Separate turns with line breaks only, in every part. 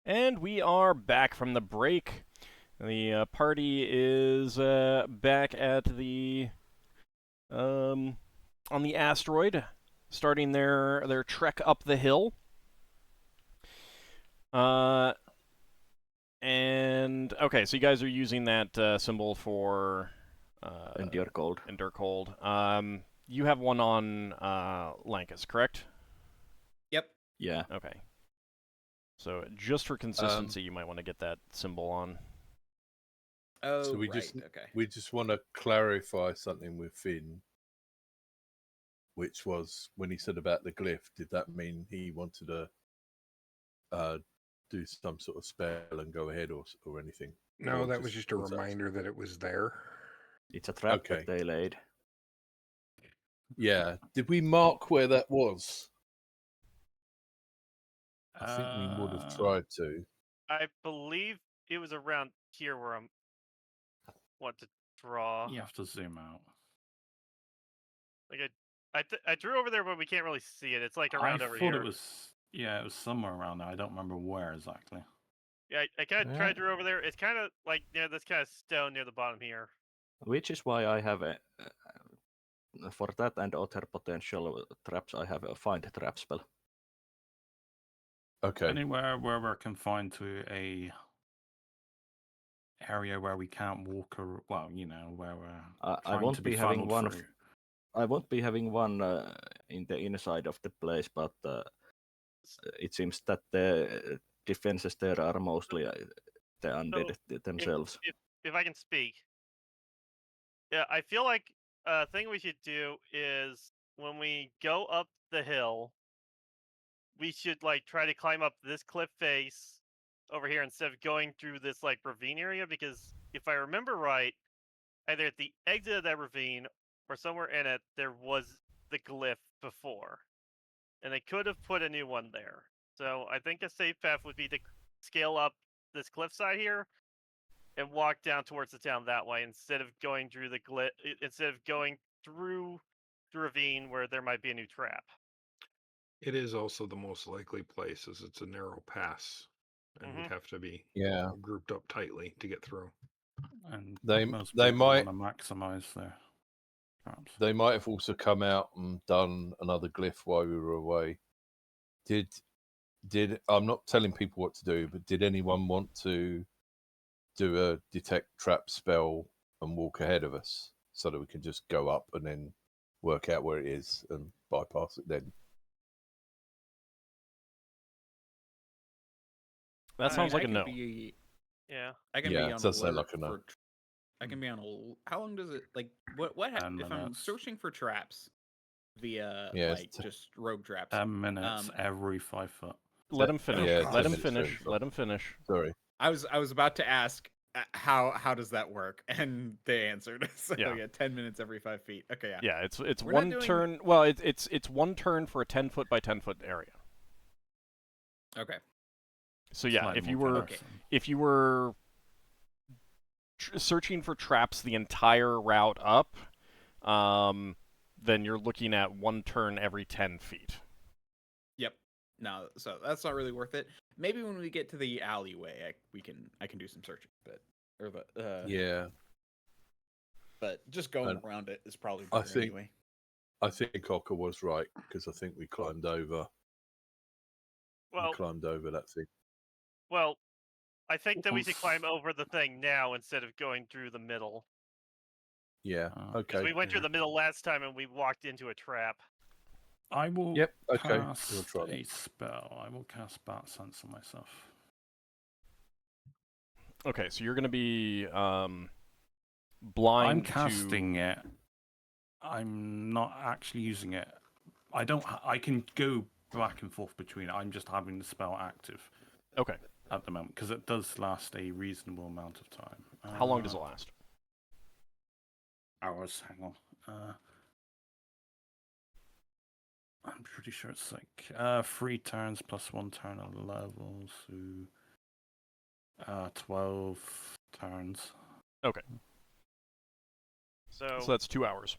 And we are back from the break. The party is back at the on the asteroid, starting their trek up the hill. And okay, so you guys are using that symbol for
Endure cold.
Endure cold. You have one on Lankas, correct?
Yep.
Yeah.
Okay. So just for consistency, you might want to get that symbol on.
Oh,
So we
right.
just we just want to clarify something with Finn, which was when he said about the glyph. Did that mean he wanted to do some sort of spell and go ahead, or anything?
No,
Or
that was just a
was that-
reminder that it was there.
It's a trap
Okay.
that they laid.
Yeah. Did we mark where that was? I think we would have tried to.
I believe it was around here where I'm want to draw.
You have to zoom out.
Like I drew over there, but we can't really see it. It's like around over
I
here.
thought it was, yeah, it was somewhere around there. I don't remember where exactly.
Yeah, I kind of tried drew over there. It's kind of like near this kind of stone near the bottom here.
Which is why I have a for that and other potential traps, I have a find trap spell.
Okay.
Anywhere where we're confined to a area where we can't walk, or well, you know, where we're
I
trying
won't
to
be having
funneled
one.
through.
I won't be having one in the inside of the place, but it seems that the defenses there are mostly the undead themselves.
If I can speak, yeah, I feel like a thing we should do is when we go up the hill, we should like try to climb up this cliff face over here instead of going through this like ravine area, because if I remember right, either at the exit of that ravine or somewhere in it, there was the glyph before, and they could have put a new one there. So I think a safe path would be to scale up this cliffside here and walk down towards the town that way instead of going through the instead of going through the ravine where there might be a new trap.
It is also the most likely place, as it's a narrow pass, and we'd have to be grouped up tightly to get through.
And
They
most
they
people
might
want to maximize their traps.
they might have also come out and done another glyph while we were away. Did I'm not telling people what to do, but did anyone want to do a detect trap spell and walk ahead of us so that we can just go up and then work out where it is and bypass it then?
That sounds like a no.
Yeah,
I can
Yeah,
be
it
on
does sound
alert
like a no.
I can be on a. How long does it like? What? If
10
I'm
minutes.
searching for traps via
Yeah,
like just rogue traps?
10 minutes every 5 foot.
Let him finish.
Yeah,
Let
10
him
minutes
finish.
for
Let him finish.
Sorry.
I was about to ask how does that work, and they answered. So
Yeah.
10 minutes every 5 feet. Okay, yeah.
Yeah, it's
We're
one
not doing-
turn. Well, it's one turn for a 10-foot by 10-foot area.
Okay.
So yeah,
Slightly
if you
more
were
cumbersome.
if you were searching for traps the entire route up, then you're looking at one turn every 10 feet.
Yep. No, so that's not really worth it. Maybe when we get to the alleyway, I can do some searching,
Yeah.
But just going
And
around it is probably
I
better
think-
anyway.
I think Ockar was right because I think we climbed over.
well,
We climbed over that thing.
well, I think that we should climb over the thing now instead of going through the middle.
Yeah.
Because
Okay.
we went through the middle last time and we walked into a trap.
I will
Yep. Okay.
cast
We'll try
a spell. I will cast Bat Sense on myself.
Okay, so you're going to be blind.
I'm casting it. I'm not actually using it. I can go back and forth between it. I'm just having the spell active
Okay.
at the moment because it does last a reasonable amount of time.
How long does it last?
Hours. Hang on. I'm pretty sure it's like 3 turns plus 1 turn at level, so 12 turns.
Okay.
So
So that's 2 hours.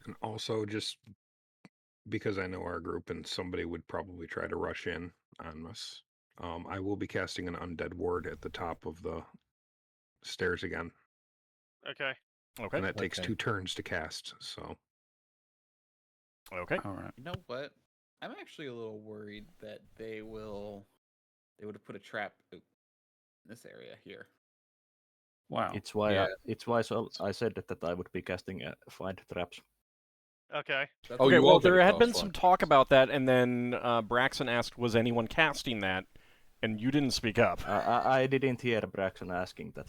And also, just because I know our group and somebody would probably try to rush in on us, I will be casting an undead ward at the top of the stairs again.
Okay.
Okay.
And that takes
Okay.
2 turns to cast, so.
Okay.
All right.
You know what? I'm actually a little worried that they would have put a trap in this area here.
Wow.
It's why
Yeah.
I said that I would be casting find traps.
Okay.
That's
Oh,
Okay,
you
well,
are gonna
there had
cast
been some
find
talk
traps.
about that, and then Braxon asked, was anyone casting that? And you didn't speak up.
I didn't hear Braxon asking that.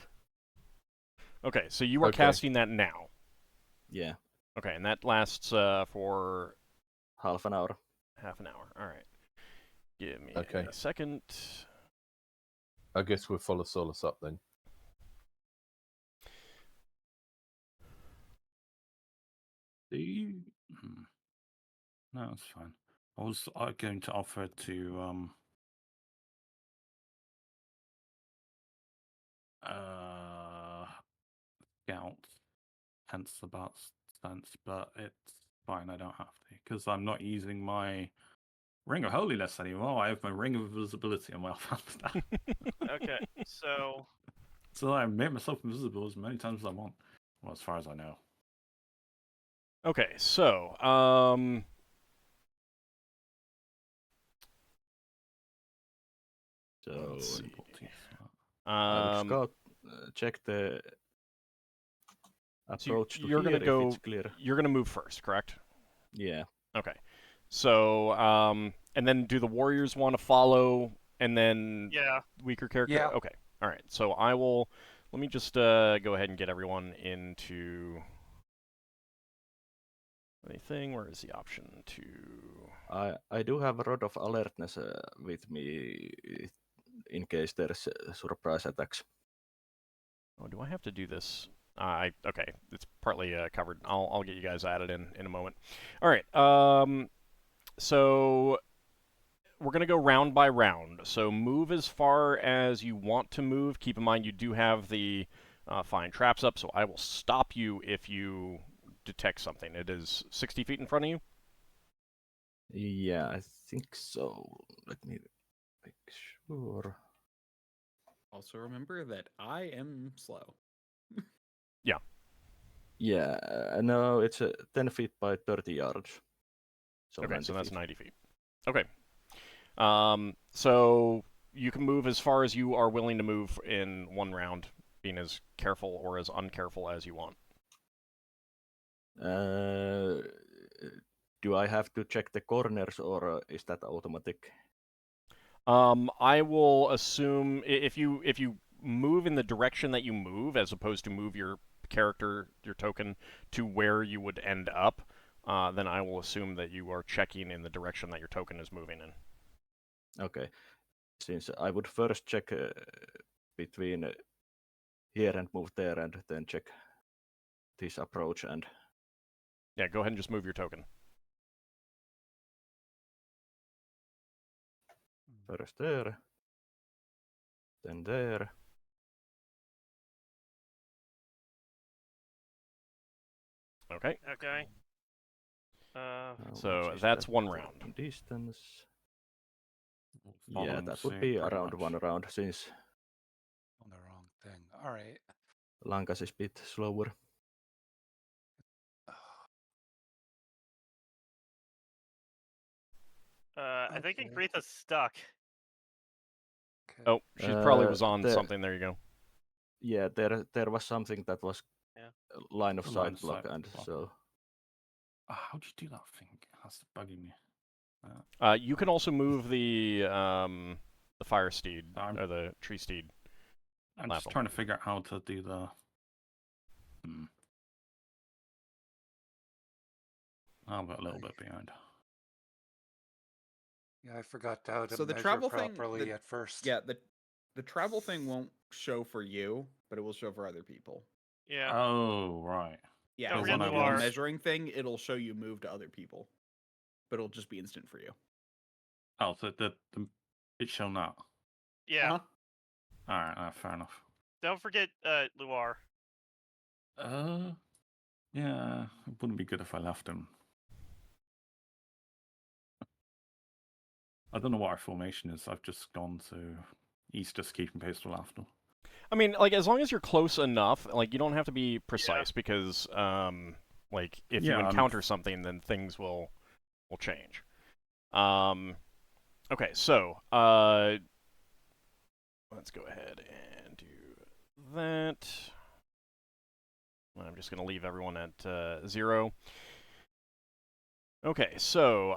Okay, so you are
Okay.
casting that now.
Yeah,
Okay, and that lasts for
half an hour.
half an hour. All right. Give me
Okay.
a second.
I guess we'll follow Solas up then.
No, it's fine. I was going to offer to scout, hence the bat stance, but it's fine. I don't have to because I'm not using my Ring of Holiness anymore. I have my Ring of Invisibility on my offhand now.
Okay. So
So I make myself invisible as many times as I want. Well, as far as I know.
Okay, so
So
let's see.
I would scout, check the
So
approach to
you're
here
gonna go.
if it's clear.
You're gonna move first, correct?
Yeah.
Okay. So and then do the warriors want to follow, and then
yeah.
weaker character?
Yeah.
Okay. All right. So I will. Let me just go ahead and get everyone into anything. Where is the option to?
I do have a rod of alertness with me in case there's surprise attacks.
Oh, do I have to do this? Okay, it's partly covered. I'll get you guys added in a moment. All right. So we're gonna go round by round. So move as far as you want to move. Keep in mind you do have the find traps up, so I will stop you if you detect something. It is 60 feet in front of you.
Yeah, I think so. Let me make sure.
Also remember that I am slow.
Yeah, no, it's 10 feet by 30 yards. So
Okay,
90
so that's
feet.
90 feet. Okay. So you can move as far as you are willing to move in one round, being as careful or as uncareful as you want.
Do I have to check the corners or is that automatic?
I will assume if you move in the direction that you move, as opposed to move your character, your token, to where you would end up, then I will assume that you are checking in the direction that your token is moving in.
Okay. Since I would first check between here and move there and then check this approach and...
Yeah, go ahead and just move your token.
First there, then there.
Okay.
Okay.
So
Which is
that's
that
one round.
Distance. Yeah,
Following
that would
suit,
be
pretty
around
much.
one round since
On the wrong thing. All right.
Lankas is a bit slower.
I think
Okay.
Ingritha's stuck.
Okay.
Oh, she probably was on
the-
something. There you go.
Yeah, there was something that was
Yeah.
line of
A
sight
line of
block,
sight
and
block.
so
How'd you do that thing? That's bugging me.
You can also move the fire steed
I'm-
or the tree steed.
I'm just
Lafdul.
trying to figure out how to do the. I'm a little bit behind.
Yeah, I forgot how to
So the
measure
travel thing,
properly at first.
Yeah, the travel thing won't show for you, but it will show for other people.
Yeah.
Oh, right.
Yeah,
Don't
as
forget
in the
the
little
bar.
measuring thing, it'll show you move to other people, but it'll just be instant for you.
Oh, so it's shown that.
Yeah.
All right, fair enough.
Don't forget Luar.
Yeah, it wouldn't be good if I left him. I don't know what our formation is. I've just gone to east, just keeping pace with Lafdul.
I mean, like, as long as you're close enough, like, you don't have to be precise because, like, if you encounter something, then things will change. Okay, so, let's go ahead and do that. I'm just going to leave everyone at 0. Okay, so,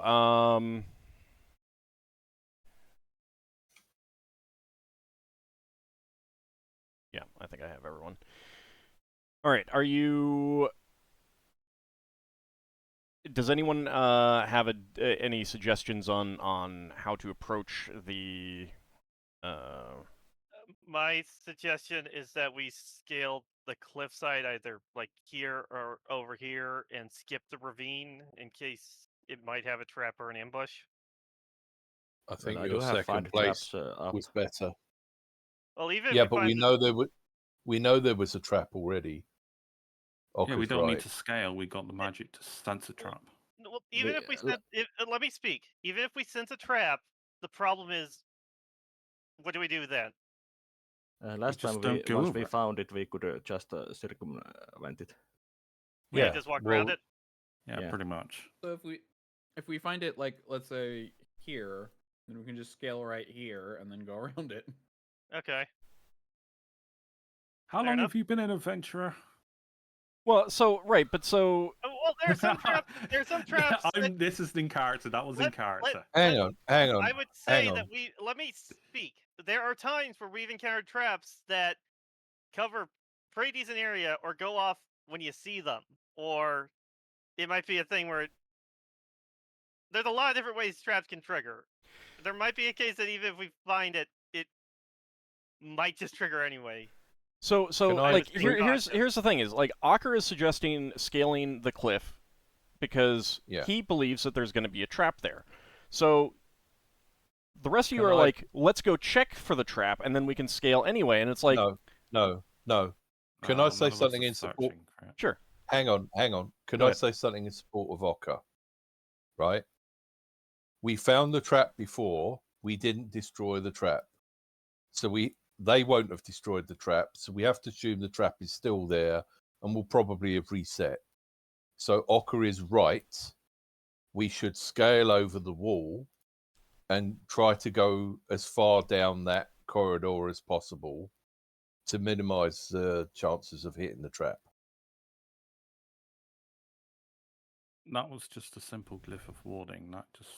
yeah, I think I have everyone. All right, are you... Does anyone have any suggestions on how to approach the...
My suggestion is that we scale the cliffside either like here or over here and skip the ravine in case it might have a trap or an ambush.
I think
I
your
do have
second
5
place
traps up.
was better.
Well, even
Yeah,
if
but we know there was a trap already.
Yeah, we
Ocker's
don't need
right.
to scale. We got the magic to sense a trap.
Well, even if we let me speak. Even if we sense a trap, the problem is, what do we do then?
Last time, once we found it, we could just circumvent it.
Yeah, just walk around it.
Yeah, pretty much.
So if we find it, like, let's say here, then we can just scale right here and then go around it.
Okay.
How long have you been an adventurer?
Well, so right, but so.
Well, there's some traps. There's some traps.
This is in character. That was in character.
Hang on.
I would say that let me speak. There are times where we've encountered traps that cover pretty decent area or go off when you see them, or it might be a thing where there's a lot of different ways traps can trigger. There might be a case that even if we find it, it might just trigger anyway.
So like here's the thing is, like, Ockar is suggesting scaling the cliff because he believes that there's going to be a trap there. So the rest of you are like, let's go check for the trap and then we can scale anyway. And it's like,
no. Can I say something in support?
Sure.
Hang on. Can I say something in support of Ockar? Right. We found the trap before. We didn't destroy the trap, so they won't have destroyed the trap. So we have to assume the trap is still there and will probably have reset. So Ockar is right. We should scale over the wall and try to go as far down that corridor as possible to minimize the chances of hitting the trap.
That was just a simple glyph of warding, not just...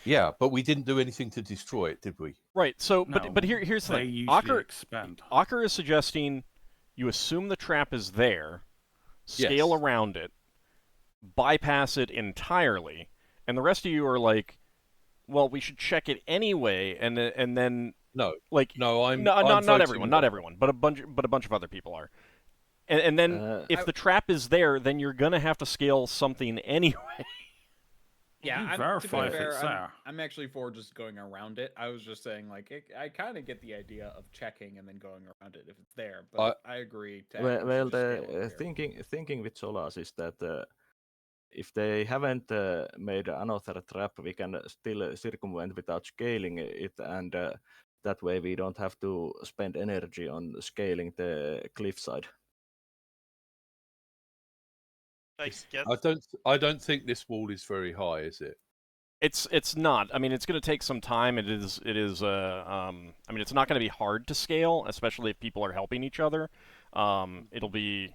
Yeah, but we didn't do anything to destroy it, did we?
Right, so, but here's the thing. Ockar is suggesting you assume the trap is there, scale around it, bypass it entirely, and the rest of you are like, well, we should check it anyway, and then...
No,
like,
I'm
not everyone, but a bunch of other people are. And then if the trap is there, then you're gonna have to scale something anyway.
Yeah, to be fair, I'm actually for just going around it. I was just saying, like, I kind of get the idea of checking and then going around it if it's there, but I agree.
Well, the thinking with Solas is that if they haven't made another trap, we can still circumvent without scaling it, and that way we don't have to spend energy on scaling the cliffside.
I don't think this wall is very high, is it?
It's not. I mean, it's going to take some time. It is. I mean, it's not going to be hard to scale, especially if people are helping each other. It'll be,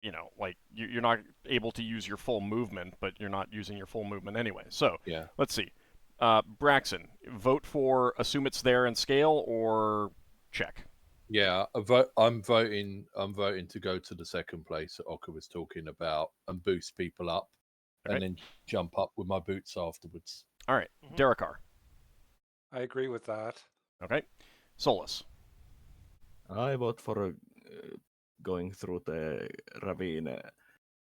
you know, like you're not able to use your full movement, but you're not using your full movement anyway. So let's see. Braxon, vote for assume it's there and scale or check.
Yeah, I'm voting to go to the second place that Ockar was talking about and boost people up, and then jump up with my boots afterwards.
All right, Darrakar.
I agree with that.
Okay, Solas.
I vote for going through the ravine,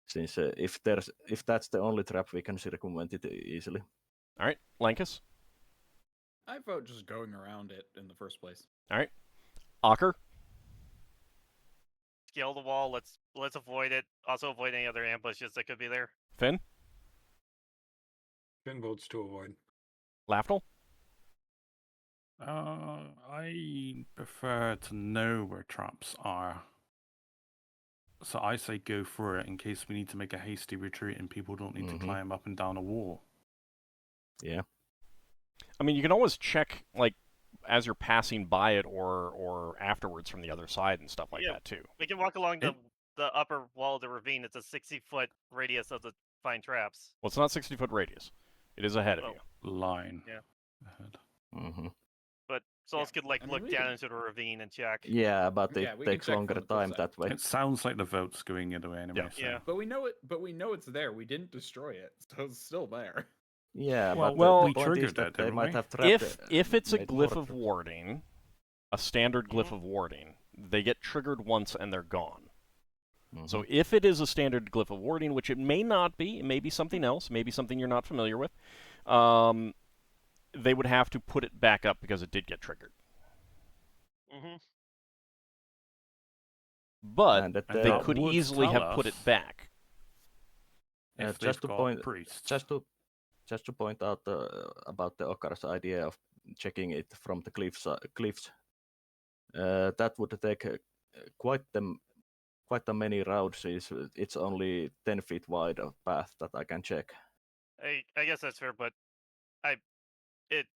since if that's the only trap, we can circumvent it easily.
All right, Lankas.
I vote just going around it in the first place.
All right. Ockar?
Scale the wall. Let's avoid it. Also avoid any other ambushes that could be there.
Finn?
Finn votes to avoid.
Lafdul?
I prefer to know where traps are. So I say go for it in case we need to make a hasty retreat and people don't need to climb up and down a wall.
Yeah.
I mean, you can always check, like, as you're passing by it or afterwards from the other side and stuff like that, too.
We can walk along the upper wall of the ravine. It's a 60-foot radius of the find traps.
Well, it's not 60-foot radius. It is ahead of you.
Line.
Yeah.
Ahead.
But Solas could, like, look down into the ravine and check.
Yeah, but it takes longer time that way.
It sounds like the vote's going either way anyway.
Yeah.
But we know it's there. We didn't destroy it, so it's still there.
Yeah,
well,
but the point is that they might have trapped
if it's a glyph of warding, a standard glyph of warding, they get triggered once and they're gone. So if it is a standard glyph of warding, which it may not be, it may be something else, maybe something you're not familiar with, they would have to put it back up because it did get triggered. But they could easily have put it back.
Just to point out about the Ockar's idea of checking it from the cliffs, that would take quite a many rounds. It's only 10 feet wide of path that I can check.
I guess that's fair, but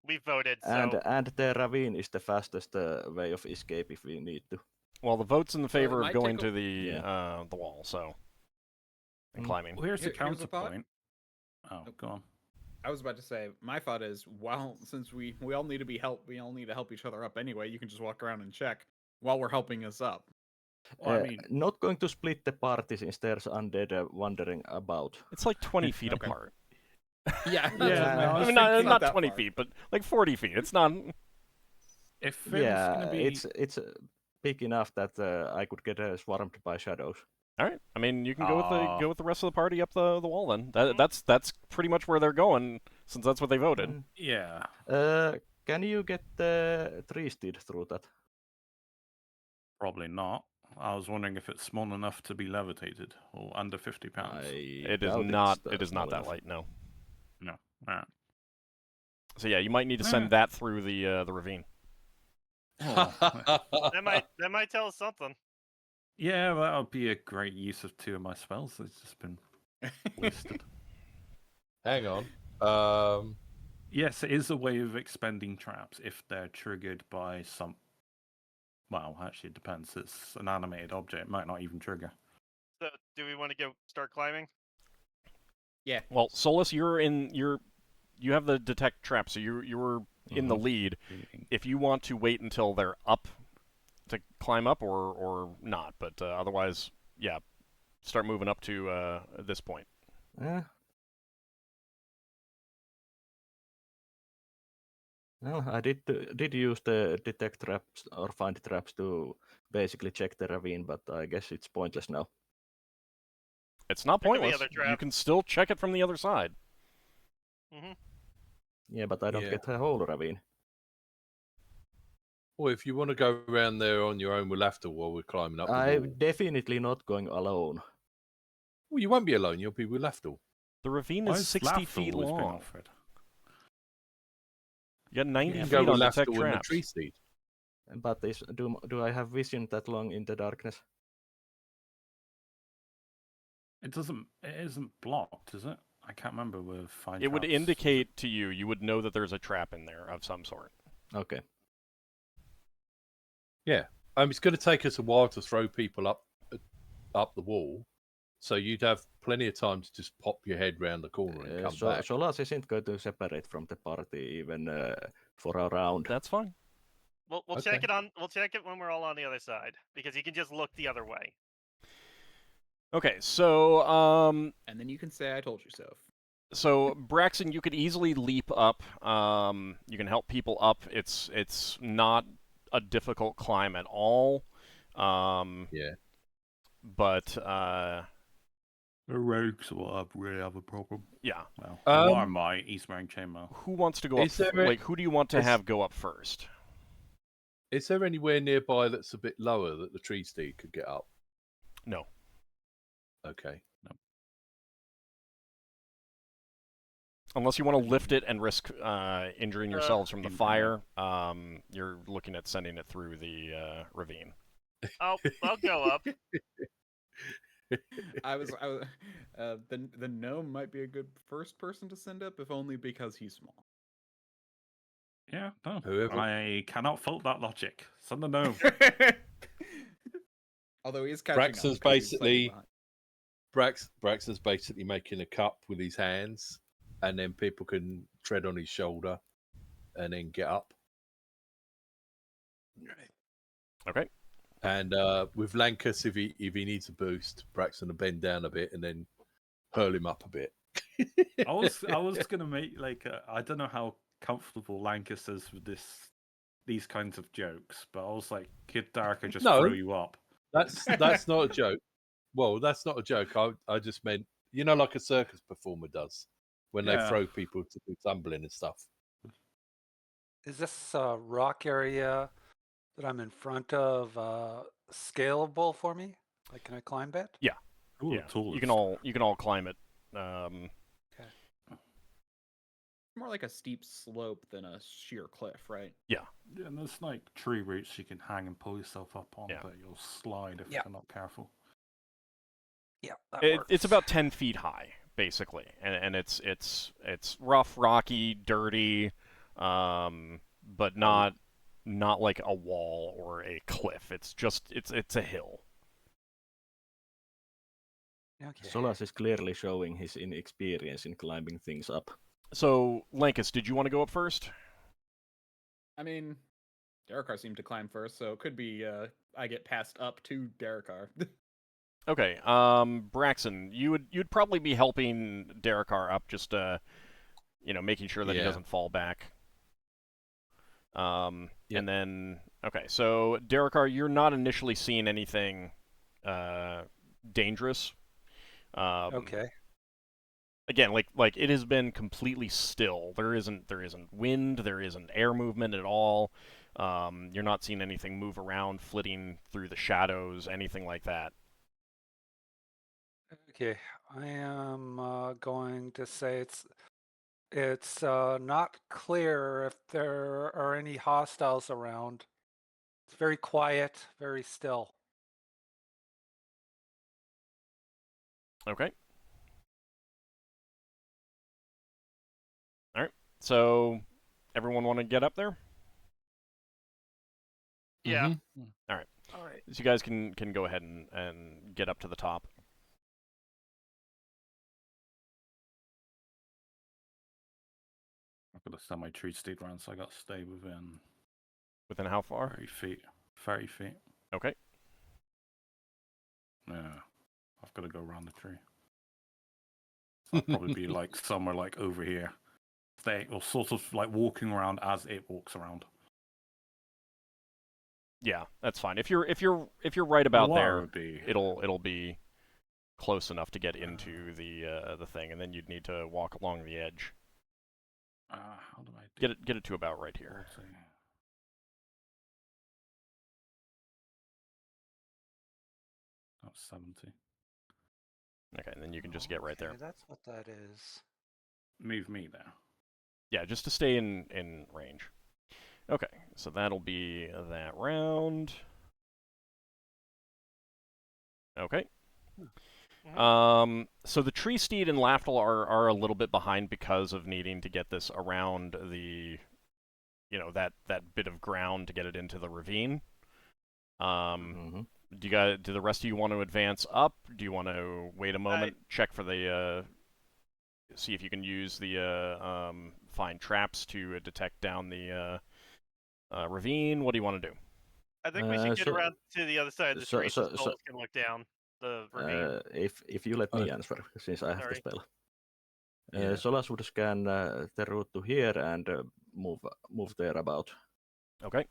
we voted.
And the ravine is the fastest way of escape if we need to.
Well, the vote's in the favor of going to the wall, so and climbing.
Well, here's the counterpoint. Oh, go on.
I was about to say, my thought is, well, since we all need to be we all need to help each other up anyway. You can just walk around and check while we're helping us up.
Well, I mean, not going to split the party since there's undead wandering about.
It's like 20 feet apart.
Yeah,
I mean, not 20 feet, but like 40 feet. It's not.
It's big enough that I could get swarmed by shadows.
All right. I mean, you can go with the rest of the party up the wall then. That's pretty much where they're going, since that's what they voted.
Yeah.
Can you get the tree steed through that?
Probably not. I was wondering if it's small enough to be levitated or under 50 pounds.
It is not. It is not that light. No.
No. All right.
So yeah, you might need to send that through the ravine.
Oh.
that might tell us something.
Yeah, that would be a great use of 2 of my spells. It's just been wasted.
Hang on.
Yes, it is a way of expending traps if they're triggered by some. Well, actually, it depends. It's an animated object. It might not even trigger.
So, do we want to start climbing?
Yeah.
Well, Solas, you have the detect trap, so you were in the lead. If you want to wait until they're up to climb up or not, but otherwise, yeah, start moving up to this point.
Well, I did use the detect traps or find traps to basically check the ravine, but I guess it's pointless now.
It's not pointless. You can still check it from the other side.
Yeah, but I don't get the whole ravine.
Well, if you want to go around there on your own, we'll have to while we're climbing up the wall.
I'm definitely not going alone.
Well, you won't be alone. You'll be with Lafdul.
The ravine is 60 feet long. You got 90 feet on detect traps.
Tree seed.
But do I have vision that long in the darkness?
It isn't blocked, is it? I can't remember with fine.
It would indicate to you. You would know that there's a trap in there of some sort.
Okay.
Yeah, it's going to take us a while to throw people up the wall, so you'd have plenty of time to just pop your head round the corner and come back.
Solas isn't going to separate from the party even for a round.
That's fine.
We'll check it on. We'll check it when we're all on the other side because you can just look the other way.
Okay, so
and then you can say I told you so.
So Braxon, you could easily leap up. You can help people up. It's not a difficult climb at all.
Yeah.
But
the rogues will really have a problem.
Yeah.
Well, he's wearing chainmail.
Who wants to go up? Who do you want to have go up first?
Is there anywhere nearby that's a bit lower that the tree steed could get up?
No.
Okay.
No.
Unless you want to lift it and risk injuring yourselves from the fire, you're looking at sending it through the ravine.
I'll go up.
The gnome might be a good first person to send up, if only because he's small.
Yeah, no. Whoever. I cannot fault that logic. Send the gnome.
Although he is catching
Braxon's
up.
Basically, Braxon's basically making a cup with his hands, and then people can tread on his shoulder and then get up.
Okay.
And with Lankas, if he needs a boost, Braxton will bend down a bit and then hurl him up a bit.
I was gonna make like I don't know how comfortable Lankas is with these kinds of jokes, but I was like, kid Darrakar just throw you up.
That's not a joke. Well, that's not a joke. I just meant, like a circus performer does when they throw people to do tumbling and stuff.
Is this rock area that I'm in front of scalable for me? Like, can I climb it?
Yeah.
Ooh,
yeah. You can all climb it.
Okay.
More like a steep slope than a sheer cliff, right?
Yeah.
Yeah, and there's like tree roots you can hang and pull yourself up on, but you'll slide if you're not careful.
Yeah,
it's about 10 feet high, basically, and it's rough, rocky, dirty, but not like a wall or a cliff. It's just it's a hill.
Okay. Solas is clearly showing his inexperience in climbing things up.
So, Lankas, did you want to go up first?
I mean, Darrakar seemed to climb first, so it could be I get passed up to Darrakar.
Okay, Braxon, you'd probably be helping Darrakar up, just making sure that he doesn't fall back. And then okay, so Darrakar, you're not initially seeing anything dangerous.
Okay.
Again, like it has been completely still. There isn't wind, there isn't air movement at all. You're not seeing anything move around, flitting through the shadows, anything like that.
Okay, I am going to say it's not clear if there are any hostiles around. It's very quiet, very still.
Okay. All right. So, everyone want to get up there?
Yeah.
Mm-hmm. All right. All right. So you guys can go ahead and get up to the top.
I've got to send my tree steed around, so I got to stay within.
Within how far?
30 feet. 30 feet.
Okay.
Yeah. I've got to go around the tree. So I'll probably be like somewhere like over here. Stay or sort of like walking around as it walks around.
Yeah, that's fine. If you're right about there, it'll be close enough to get into the thing, and then you'd need to walk along the edge.
How do I
get it to about right here?
That's 70.
Okay, and then you can just get right there.
That's what that is.
Move me there.
Yeah, just to stay in range. Okay, so that'll be that round. Okay. So the tree steed and Lafdul are a little bit behind because of needing to get this around the, that bit of ground to get it into the ravine. Do the rest of you want to advance up? Do you want to wait a moment, check for the, see if you can use the find traps to detect down the ravine? What do you want to do?
I think we should get around to the other side of the tree so Solas can look down the ravine.
If you let me answer, since I have the spell. Solas would scan the route to here and move there about.
Okay.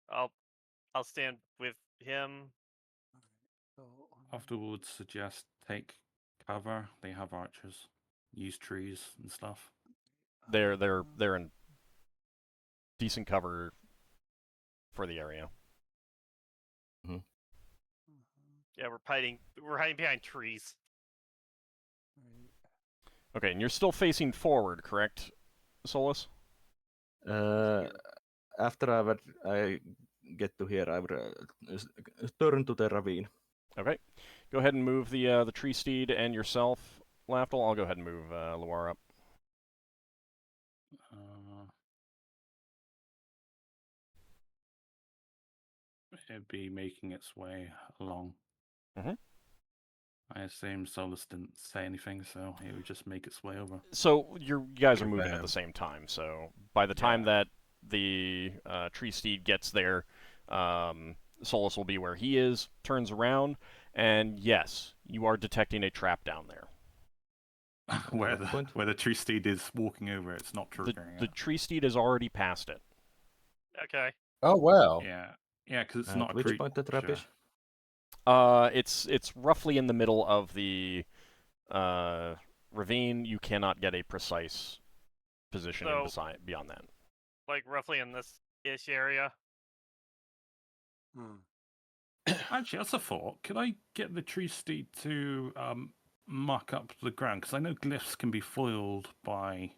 I'll stand with him.
Afterwards, suggest take cover. They have archers. Use trees and stuff.
They're in decent cover for the area.
Mm-hmm.
Yeah, we're hiding behind trees.
Okay, and you're still facing forward, correct, Solas?
After I get to here, I will turn to the ravine.
Okay. Go ahead and move the tree steed and yourself, Lafdul. I'll go ahead and move Loire up.
It'd be making its way along.
Mm-hmm.
I assume Solas didn't say anything, so it would just make its way over.
So you guys are moving at the same time. So by the time that the tree steed gets there, Solas will be where he is, turns around, and yes, you are detecting a trap down there.
where the tree steed is walking over, it's not triggering.
The tree steed has already passed it.
Okay.
Oh wow.
Yeah, because it's not a
which
creature.
point the trap is?
It's roughly in the middle of the ravine. You cannot get a precise position beyond that.
Like roughly in this ish area.
Actually, that's a thought. Could I get the tree steed to mark up the ground? Because I know glyphs can be foiled by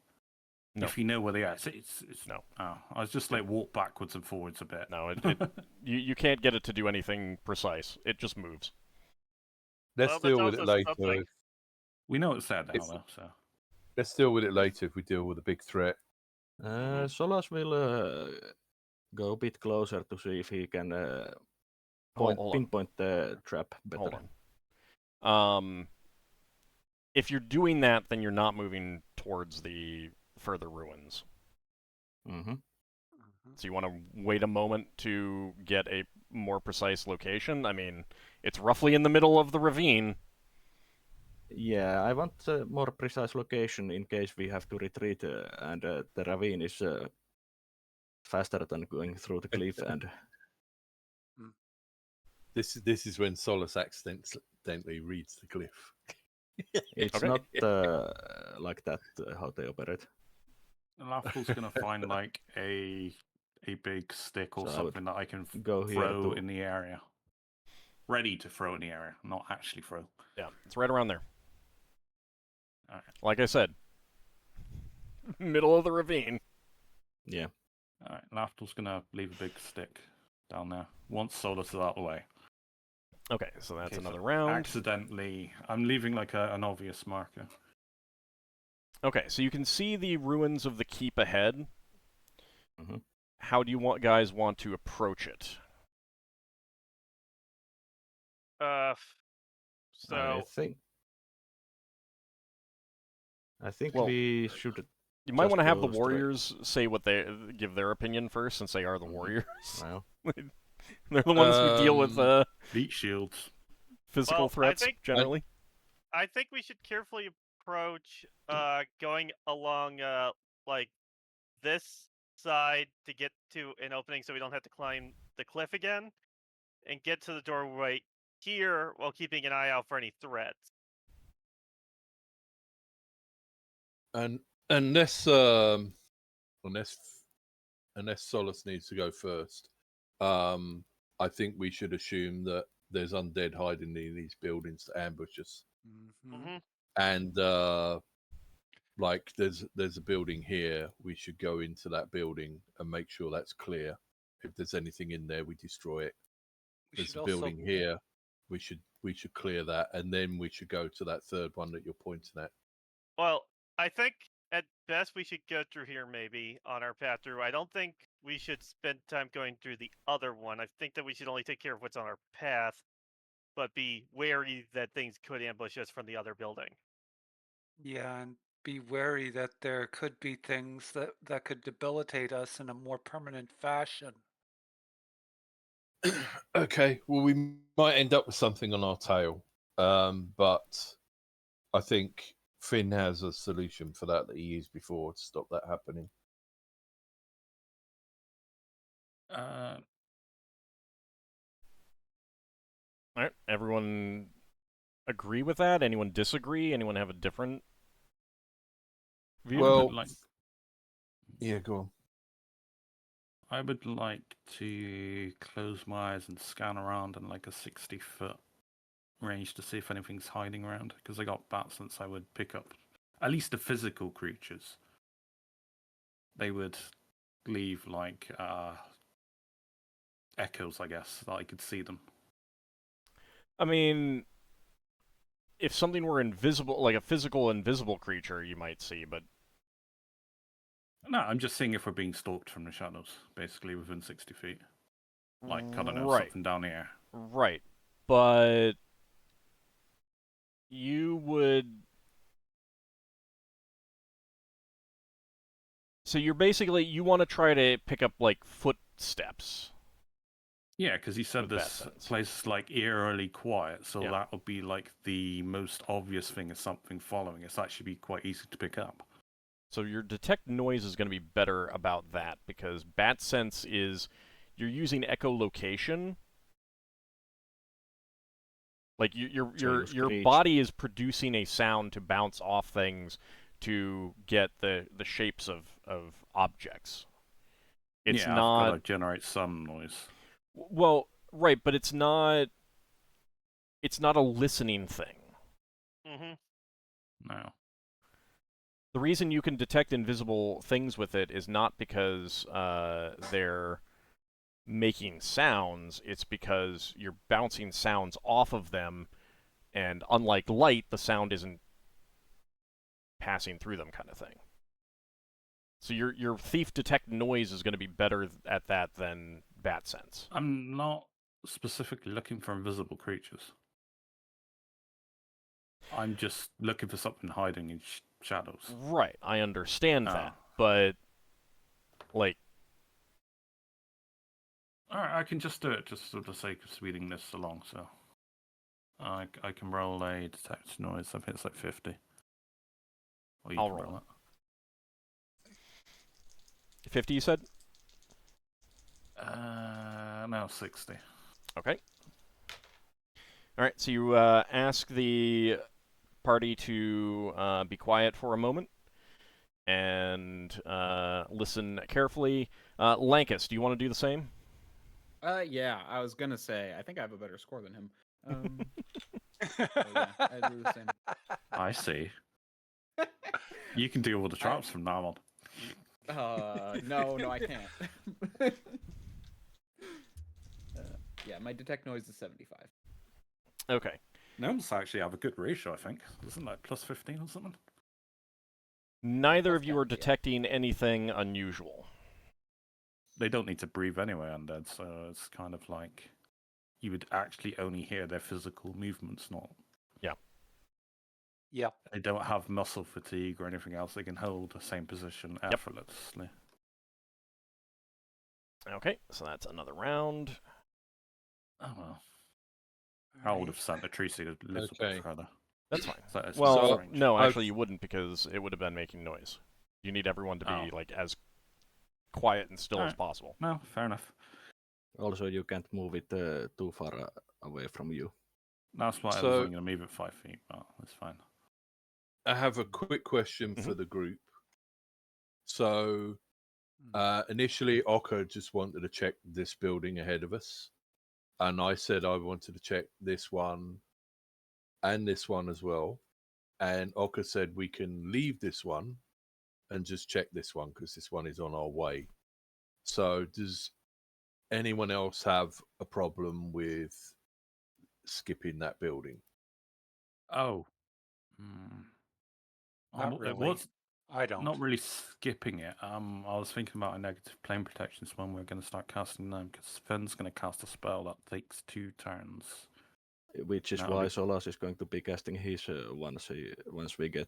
if you know where they are. It's
no.
Oh, I was just like walk backwards and forwards a bit.
No, you can't get it to do anything precise. It just moves.
Let's deal with it later.
We know it's there now, though. So
let's deal with it later if we deal with a big threat.
Solas will go a bit closer to see if he can pinpoint the trap better.
Hold on. If you're doing that, then you're not moving towards the further ruins.
Mm-hmm.
So you want to wait a moment to get a more precise location? I mean, it's roughly in the middle of the ravine.
Yeah, I want a more precise location in case we have to retreat, and the ravine is faster than going through the cliff. And
this is when Solas accidentally reads the glyph.
It's not like that how they operate.
Lafdul's gonna find like a big stick or something that I can throw in the area. Ready to throw in the area, not actually throw.
Yeah, it's right around there.
All right.
Like I said, middle of the ravine.
Yeah.
All right, Lafdul's gonna leave a big stick down there once Solas is out of the way.
Okay, so that's another round.
Accidentally, I'm leaving like an obvious marker.
Okay, so you can see the ruins of the keep ahead.
Mm-hmm.
How do you guys want to approach it?
So
I think we should.
You might want to have the warriors say what they give their opinion first, since they are the warriors.
Wow.
They're the ones who deal with
beat shields,
physical threats generally.
I think we should carefully approach going along like this side to get to an opening, so we don't have to climb the cliff again, and get to the doorway here while keeping an eye out for any threats.
And unless Solas needs to go first, I think we should assume that there's undead hiding in these buildings to ambush us.
Mm-hmm.
And like there's a building here, we should go into that building and make sure that's clear. If there's anything in there, we destroy it. There's a building here, we should clear that, and then we should go to that third one that you're pointing at.
Well, I think at best we should go through here maybe on our path through. I don't think we should spend time going through the other one. I think that we should only take care of what's on our path, but be wary that things could ambush us from the other building.
Yeah, and be wary that there could be things that could debilitate us in a more permanent fashion.
Okay, well, we might end up with something on our tail, but I think Finn has a solution for that he used before to stop that happening.
All right, everyone agree with that? Anyone disagree? Anyone have a different view?
Well, yeah, go on.
I would like to close my eyes and scan around in like a 60-foot range to see if anything's hiding around, because I got bat sense I would pick up at least the physical creatures, they would leave like echoes, I guess, that I could see them.
I mean, if something were invisible, like a physical invisible creature, you might see, but...
No, I'm just seeing if we're being stalked from the shadows, basically within 60 feet. Like, I don't know, something down here.
Right. But you would... So you're basically, you want to try to pick up, like, footsteps.
Yeah, because you said this place is, like, eerily quiet, so that would be, like, the most obvious thing is something following us. That should be quite easy to pick up.
So your detect noise is going to be better about that, because bat sense is, you're using echolocation. Like, your body is producing a sound to bounce off things to get the shapes of objects. It's not...
I've got to generate some noise.
Well, right, but it's not a listening thing.
No.
The reason you can detect invisible things with it is not because they're making sounds, it's because you're bouncing sounds off of them, and unlike light, the sound isn't passing through them, kind of thing. So your thief detect noise is going to be better at that than bat sense.
I'm not specifically looking for invisible creatures. I'm just looking for something hiding in shadows.
Right, I understand that, but like...
Alright, I can just do it just for the sake of speeding this along, so... I can roll a detect noise, I think it's like 50.
I'll roll it. 50, you said?
No, 60.
Okay. Alright, so you ask the party to be quiet for a moment and listen carefully. Lankas, do you want to do the same?
Yeah, I was gonna say, I think I have a better score than him. Yeah, I do the same.
I see. You can do all the traps from now
on. No, I can't. Yeah, my detect noise is 75.
Okay.
Gnomes actually have a good ratio, I think. Isn't it like plus 15 or something?
Neither of you are detecting anything unusual.
They don't need to breathe anyway, undead, so it's kind of like you would actually only hear their physical movements, not...
Yeah.
Yeah.
They don't have muscle fatigue or anything else. They can hold the same position effortlessly.
Okay, so that's another round.
Oh, well. I would have sent the tree seed a little bit further.
That's fine.
So
no, actually you wouldn't, because it would have been making noise. You need everyone to be like as quiet and still as possible.
No, fair enough.
Also, you can't move it too far away from you.
That's why I was only going to move it 5 feet, but that's fine.
I have a quick question for the group. So, initially, Ockar just wanted to check this building ahead of us. And I said I wanted to check this one and this one as well. And Ockar said we can leave this one and just check this one because this one is on our way. So does anyone else have a problem with skipping that building?
Not really. I don't.
Not really skipping it. I was thinking about a negative plane protection when we're going to start casting them, because Finn's going to cast a spell that takes 2 turns.
Which is why Solas is going to be casting his once we get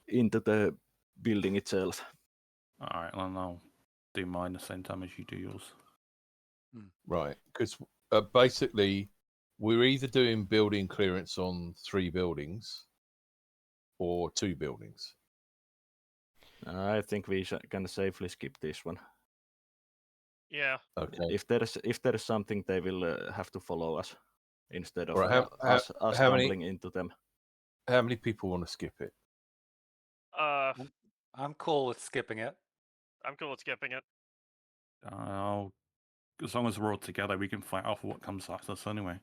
into the building itself.
Alright, then I'll do mine the same time as you do yours.
Right, because basically we're either doing building clearance on 3 buildings or 2 buildings.
I think we can safely skip this one.
Yeah.
Okay.
If there's something, they will have to follow us instead of us stumbling into them.
How many people want to skip it?
I'm cool with skipping it.
I'm cool with skipping it.
As long as we're all together, we can fight off what comes at us anyway.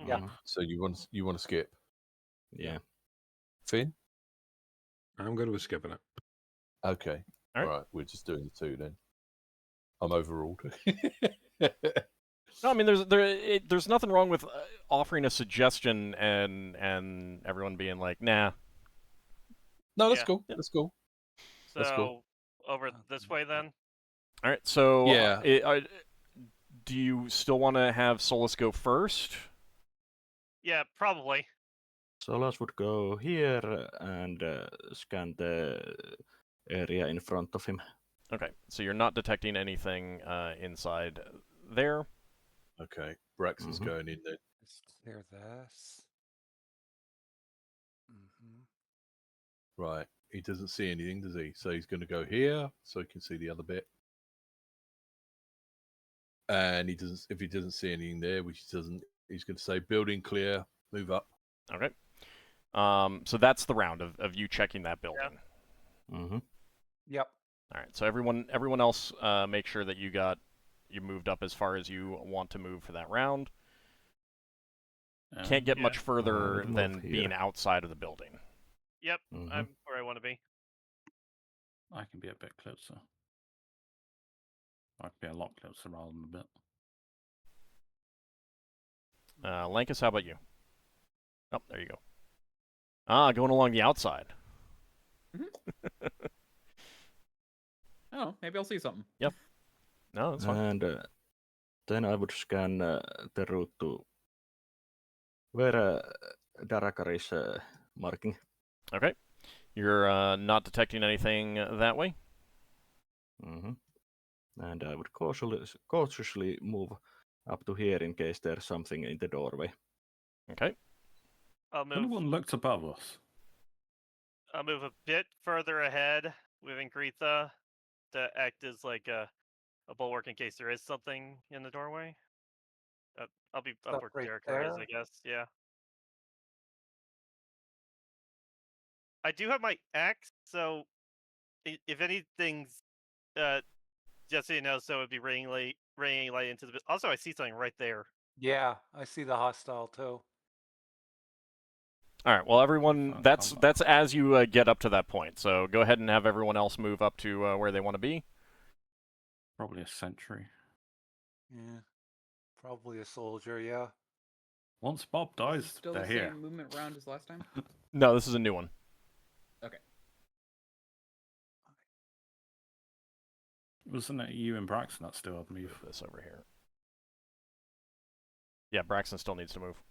Yeah.
So you want to skip?
Yeah.
Finn?
I'm good with skipping it.
Okay.
All right.
All right. We're just doing the 2 then. I'm overruled.
No, I mean there's nothing wrong with offering a suggestion and everyone being like, nah.
No, that's cool. That's cool.
So
that's cool.
Over this way then.
All right. So
yeah.
Do you still want to have Solas go first?
Yeah, probably.
Solas would go here and scan the area in front of him.
Okay, so you're not detecting anything inside there.
Okay, Braxon's going in there.
Just clear this.
Right, he doesn't see anything, does he? So he's going to go here, so he can see the other bit. And he doesn't. If he doesn't see anything there, which he doesn't, he's going to say building clear, move up.
Okay. So that's the round of you checking that building.
Yeah.
Yep.
All right. So everyone else, make sure that you moved up as far as you want to move for that round. Can't get much further than being outside of the building.
Yep, I'm where I want to be.
I can be a bit closer. I can be a lot closer rather than a bit.
Lankas, how about you? Oh, there you go. Going along the outside.
Oh, maybe I'll see something.
Yep. No, that's fine.
And then I would scan the route to where Darrakar is marking.
Okay. You're not detecting anything that way?
And I would cautiously move up to here in case there's something in the doorway.
Okay.
I'll move.
Anyone looked above us?
I'll move a bit further ahead with Ingritha to act as like a bulwark in case there is something in the doorway. I'll be up where Darrakar is, I guess. Yeah. I do have my axe, so if anything's, just so you know, so it'd be raining light into the. Also, I see something right there.
Yeah, I see the hostile too.
All right. Well, everyone, that's as you get up to that point. So go ahead and have everyone else move up to where they want to be.
Probably a sentry.
Yeah, probably a soldier. Yeah.
Once Bob dies,
still
they're
the
here.
same movement round as last time.
No, this is a new one.
Okay.
Wasn't it you and Braxon that still have move?
This over here. Yeah, Braxon still needs to move.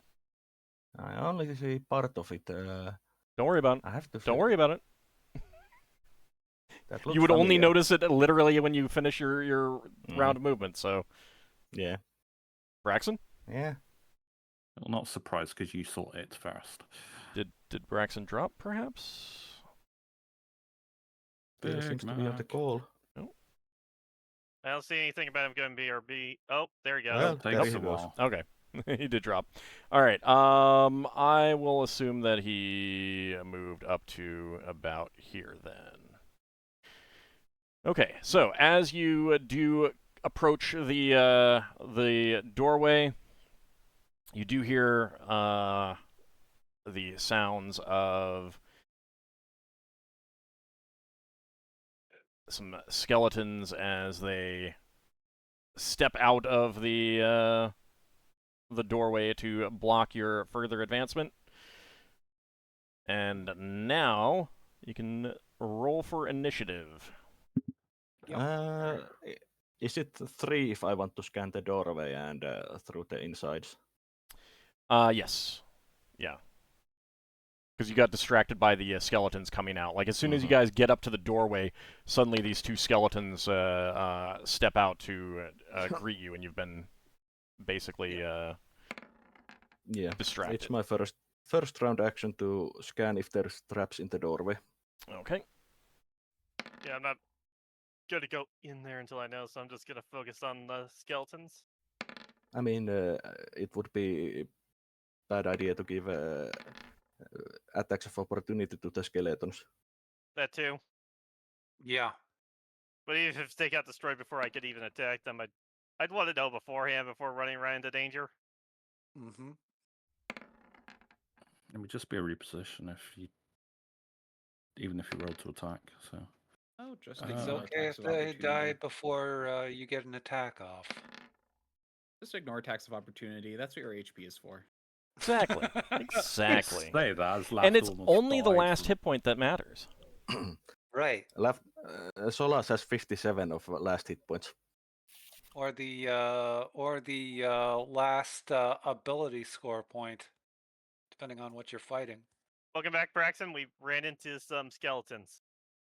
I only see part of it.
Don't worry about it.
I have to.
Don't worry about it. You would only notice it literally when you finish your round of movement. So.
Yeah.
Braxon?
Yeah.
I'm not surprised because you saw it first.
Did Braxon drop, perhaps?
There seems to be on the call.
No.
I don't see anything about him going BRB. Oh, there he goes.
Well, there he goes.
Okay. He did drop. All right. I will assume that he moved up to about here then. Okay. So as you do approach the doorway, you do hear the sounds of some skeletons as they step out of the doorway to block your further advancement. And now you can roll for initiative.
Is it 3 if I want to scan the doorway and through the insides?
Yes. Yeah. Because you got distracted by the skeletons coming out. Like, as soon as you guys get up to the doorway, suddenly these two skeletons step out to greet you, and you've been basically distracted.
It's my first round action to scan if there's traps in the doorway.
Okay.
Yeah, I'm not going to go in there until I know, so I'm just going to focus on the skeletons.
I mean, it would be a bad idea to give attacks of opportunity to the skeletons.
That too.
Yeah.
But even if they got destroyed before I could even attack them, I'd want to know beforehand before running right into danger.
Mm-hmm.
It would just be a reposition if you even if you roll to attack. So.
Oh, just
it's okay if they die before you get an attack off.
Just ignore attacks of opportunity. That's what your HP is for.
Exactly. Exactly.
Say that,
and it's only the last hit point that matters.
Right.
Solas has 57 of last hit points.
Or the last ability score point, depending on what you're fighting.
Welcome back, Braxon. We ran into some skeletons.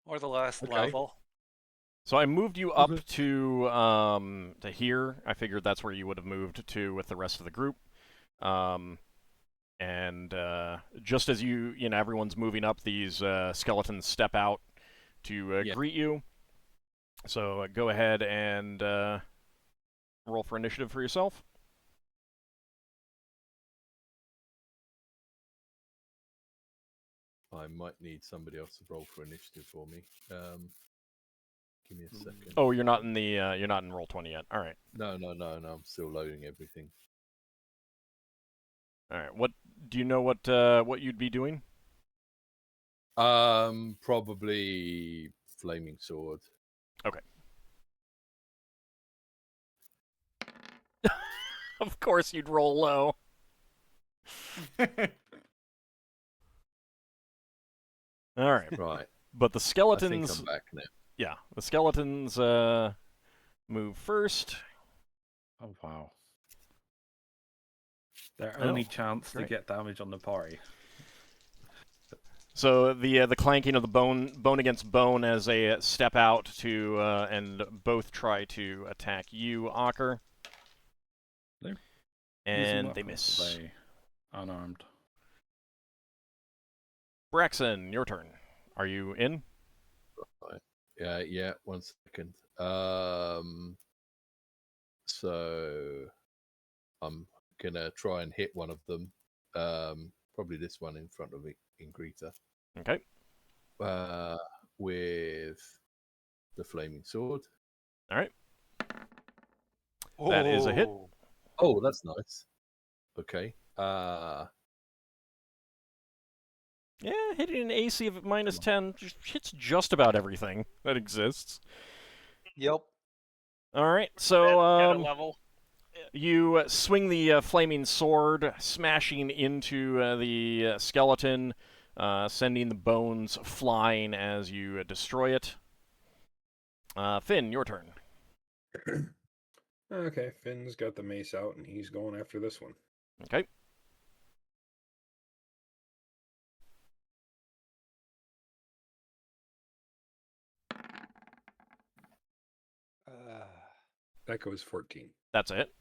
Or the last level.
So I moved you up to here. I figured that's where you would have moved to with the rest of the group. And just as everyone's moving up, these skeletons step out to greet you. So go ahead and roll for initiative for yourself.
I might need somebody else to roll for initiative for me. Give me a second.
Oh, you're not in the you're not in Roll20 yet. All right.
No. I'm still loading everything.
All right. What do you know? What you'd be doing?
Probably flaming sword.
Okay. Of course, you'd roll low. All right.
Right.
But the skeletons.
I think I'm back now.
Yeah, the skeletons move first.
Oh wow! Their only chance to get damage on the party.
So the clanking of the bone against bone as they step out to and both try to attack you, Ockar. And they miss.
Unarmed.
Braxon, your turn. Are you in?
Right. Yeah. 1 second. So I'm gonna try and hit one of them. Probably this one in front of Ingrita.
Okay.
With the flaming sword.
All right. That is a hit.
Oh, that's nice. Okay.
Yeah, hitting an AC of -10 just hits just about everything that exists.
Yep.
All right, so
level.
You swing the flaming sword, smashing into the skeleton, sending the bones flying as you destroy it. Finn, your turn.
Okay, Finn's got the mace out, and he's going after this one.
Okay.
That goes 14.
That's it.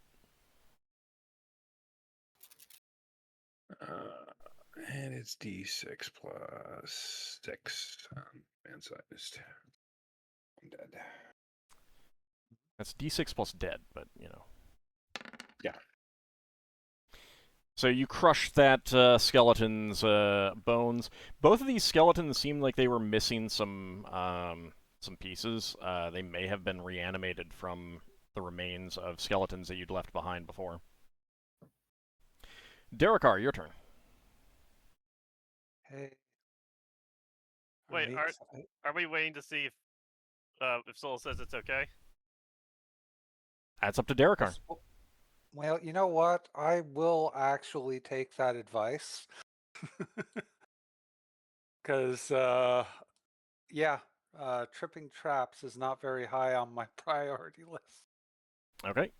And it's D6 plus 6 on man's side is 10. I'm dead.
That's D6 plus dead, but,
Yeah.
So you crush that skeleton's bones. Both of these skeletons seem like they were missing some pieces. They may have been reanimated from the remains of skeletons that you'd left behind before. Darrakar, your turn.
Hey.
Wait, are we waiting to see if Soul says it's okay?
That's up to Darrakar.
Well, you know what? I will actually take that advice. Because, tripping traps is not very high on my priority list.
Okay.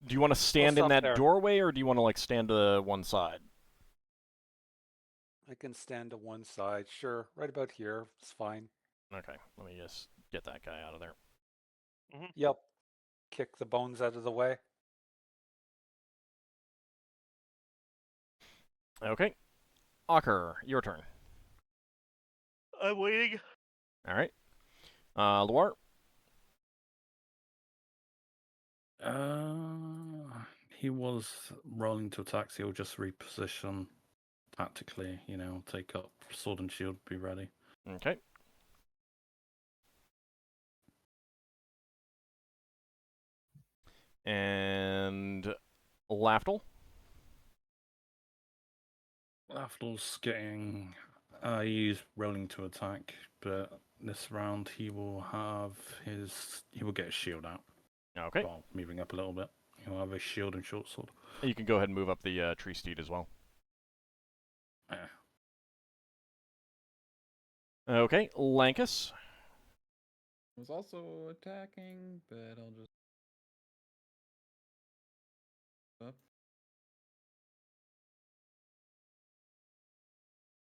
Do you want to stand in that doorway, or do you want to stand to one side?
I can stand to one side, sure. Right about here, it's fine.
Okay, let me just get that guy out of there.
Mm-hmm.
Yep. Kick the bones out of the way.
Okay. Ockar, your turn.
I'm waiting.
All right. Loire?
He was rolling to attack, so he'll just reposition tactically, take up sword and shield, be ready.
Okay. And Lafdul?
Lafdul's getting He's rolling to attack, but this round he will get his shield out.
Okay.
Well, moving up a little bit. He'll have a shield and short sword.
You can go ahead and move up the tree steed as well.
Yeah.
Okay, Lankas.
Was also attacking, but I'll just up.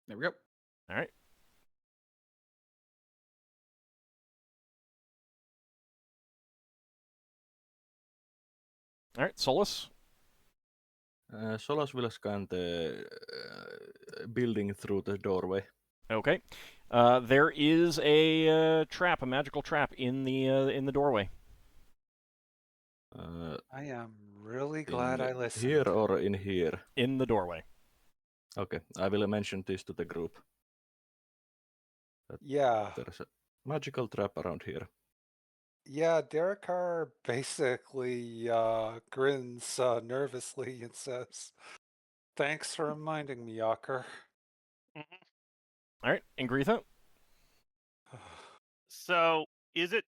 There we go.
All right. All right, Solas.
Solas will scan the building through the doorway.
Okay. There is a trap, a magical trap in the doorway.
I am really glad I listened.
Here or in here?
In the doorway.
Okay, I will mention this to the group.
Yeah.
There's a magical trap around here.
Yeah, Darrakar basically grins nervously and says, "Thanks for reminding me, Ockar."
All right, Ingritha.
So, is it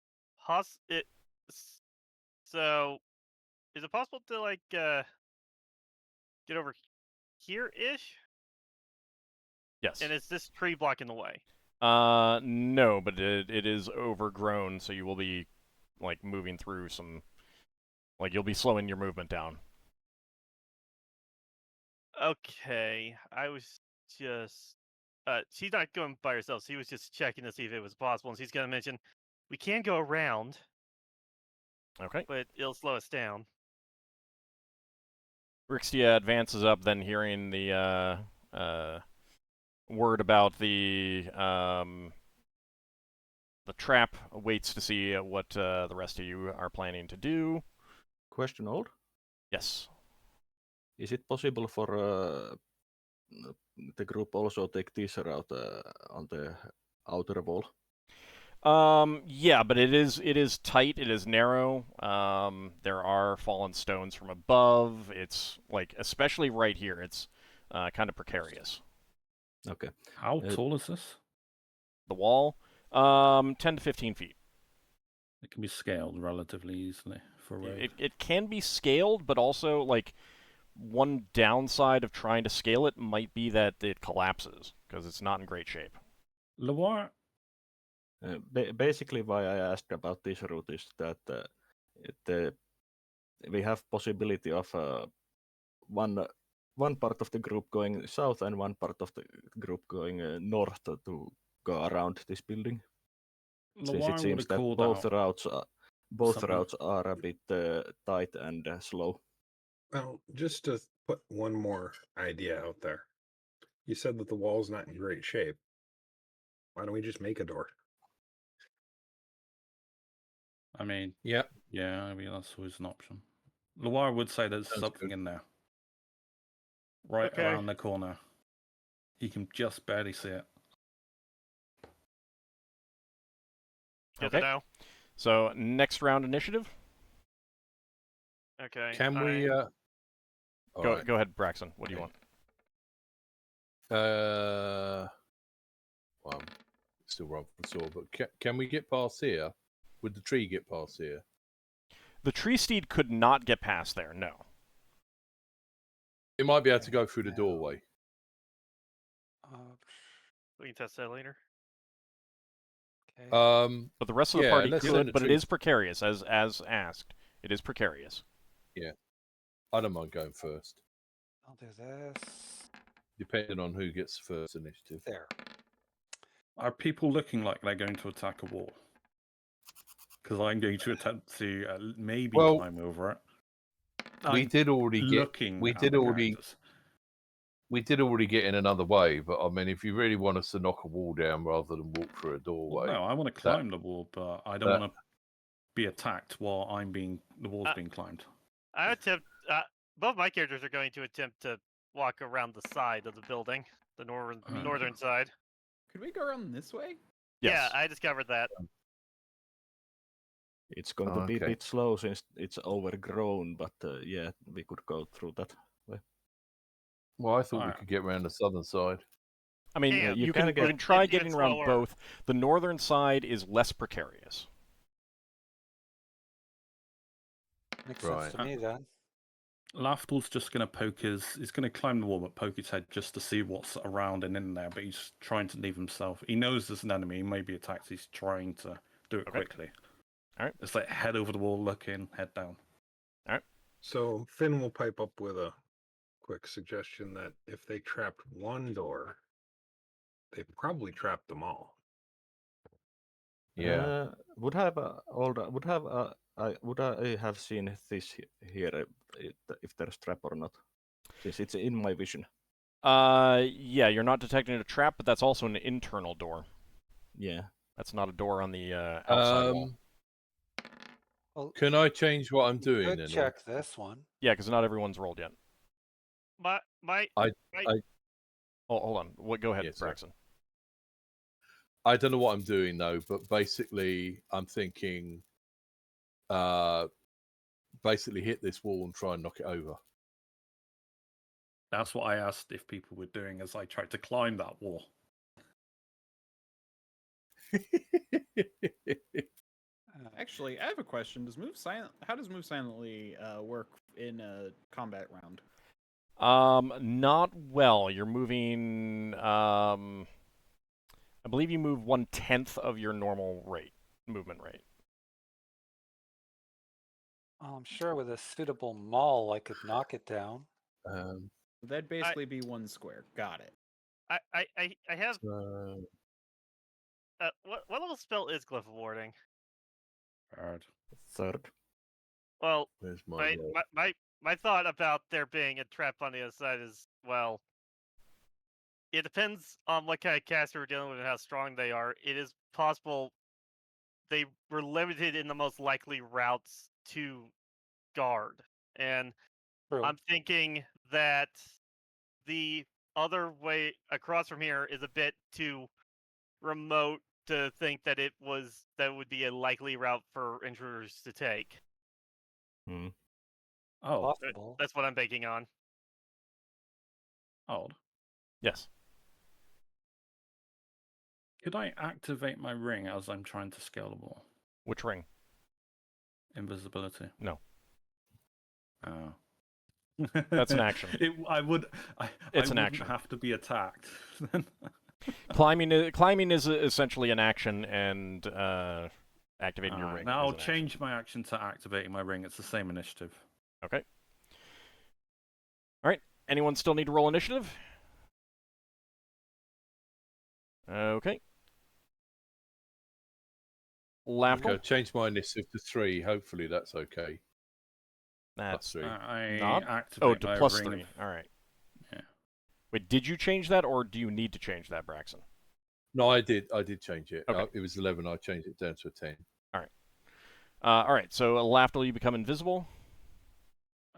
possible to like get over here-ish?
Yes.
And is this tree blocking the way?
No, but it is overgrown, so you will be like moving through some, like you'll be slowing your movement down.
Okay, I was just she's not going by herself. She was just checking to see if it was possible, and she's gonna mention we can go around.
Okay.
But it'll slow us down.
Rixtia advances up, then hearing the word about the trap, waits to see what the rest of you are planning to do.
Question old?
Yes.
Is it possible for the group also take this route on the outer wall?
Yeah, but it is tight. It is narrow. There are fallen stones from above. It's like, especially right here, it's kind of precarious.
Okay.
How tall is this?
The wall, 10 to 15 feet.
It can be scaled relatively easily for a raid.
It can be scaled, but also like one downside of trying to scale it might be that it collapses because it's not in great shape.
Loire?
Basically, why I asked about this route is that we have possibility of one part of the group going south and one part of the group going north to go around this building. Since it seems that both routes are a bit tight and slow.
Well, just to put one more idea out there. You said that the wall's not in great shape. Why don't we just make a door?
I mean,
yeah,
I mean that's always an option. Loire would say there's something in there, right around the corner. You can just barely see it.
Okay.
Now.
So next round initiative.
Okay.
Can we?
Go ahead, Braxon. What do you want?
Well, I'm still wrong for sure, but can we get past here? Would the tree get past here?
The tree steed could not get past there. No.
It might be able to go through the doorway.
We can test that later.
But the rest of the party could, but it is
trees.
precarious, as asked. It is precarious.
Yeah. I don't mind going first.
I'll do this.
Depending on who gets first initiative.
There.
Are people looking like they're going to attack a wall? Because I'm going to attempt to maybe climb over it.
We did already get in another way, but I mean, if you really want us to knock a wall down rather than walk through a doorway,
well, no, I want to climb the wall, but I don't want to be attacked while the wall's being climbed.
I attempt. Both my characters are going to attempt to walk around the side of the building, the northern side.
Could we go around this way?
Yes.
Yeah, I discovered that.
It's going to be a bit slow since it's overgrown, but yeah, we could go through that way.
Well, I thought we could get around the southern side.
I mean,
Yeah,
you can try getting around
slower.
both. The northern side is less precarious.
Makes sense to me then.
Lafdul's just going to poke he's going to climb the wall, but poke his head just to see what's around and in there, but he's trying to leave himself. He knows there's an enemy, he may be attacked, he's trying to do it quickly.
Alright.
It's like head over the wall, looking, head down.
Alright.
So Finn will pipe up with a quick suggestion that if they trapped one door, they probably trapped them all.
Yeah.
Would I have seen this here if there's trap or not? Since it's in my vision.
Yeah, you're not detecting a trap, but that's also an internal door.
Yeah.
That's not a door on the outside wall.
Well,
Can I change what I'm doing
could
then?
check this one.
Yeah, because not everyone's rolled yet. Hold on. Go ahead, Braxon.
I don't know what I'm doing though, but basically I'm thinking basically hit this wall and try and knock it over.
That's what I asked if people were doing as I tried to climb that wall.
Actually, I have a question. How does move silently work in a combat round?
Not well. You're moving. I believe you move 1/10 of your normal movement rate.
I'm sure with a suitable maul, I could knock it down.
That'd basically be 1 square. Got it.
I have. What level spell is Glyph of Warding?
Third.
Well,
There's
my thought about there being a trap on the other side is, well, it depends on what kind of caster we're dealing with and how strong they are. It is possible they were limited in the most likely routes to guard. And
True.
I'm thinking that the other way across from here is a bit too remote to think that that would be a likely route for intruders to take.
Oh,
Possible.
That's what I'm banking on.
odd.
Yes.
Could I activate my ring as I'm trying to scale the wall?
Which ring?
Invisibility.
No.
Oh.
That's an action.
I wouldn't
action.
have to be attacked.
Climbing is essentially an action, and activating your ring.
Now I'll change my action to activating my ring. It's the same initiative.
Okay. All right. Anyone still need to roll initiative? Okay. Lafdul?
Okay, change my initiative to 3. Hopefully that's okay.
That's
+3.
I
not.
activate my
+3.
ring.
All right.
Yeah.
Wait, did you change that, or do you need to change that, Braxon?
No, I did change it.
Okay.
It was 11. I changed it down to a 10.
All right. All right. So Lafdul, you become invisible.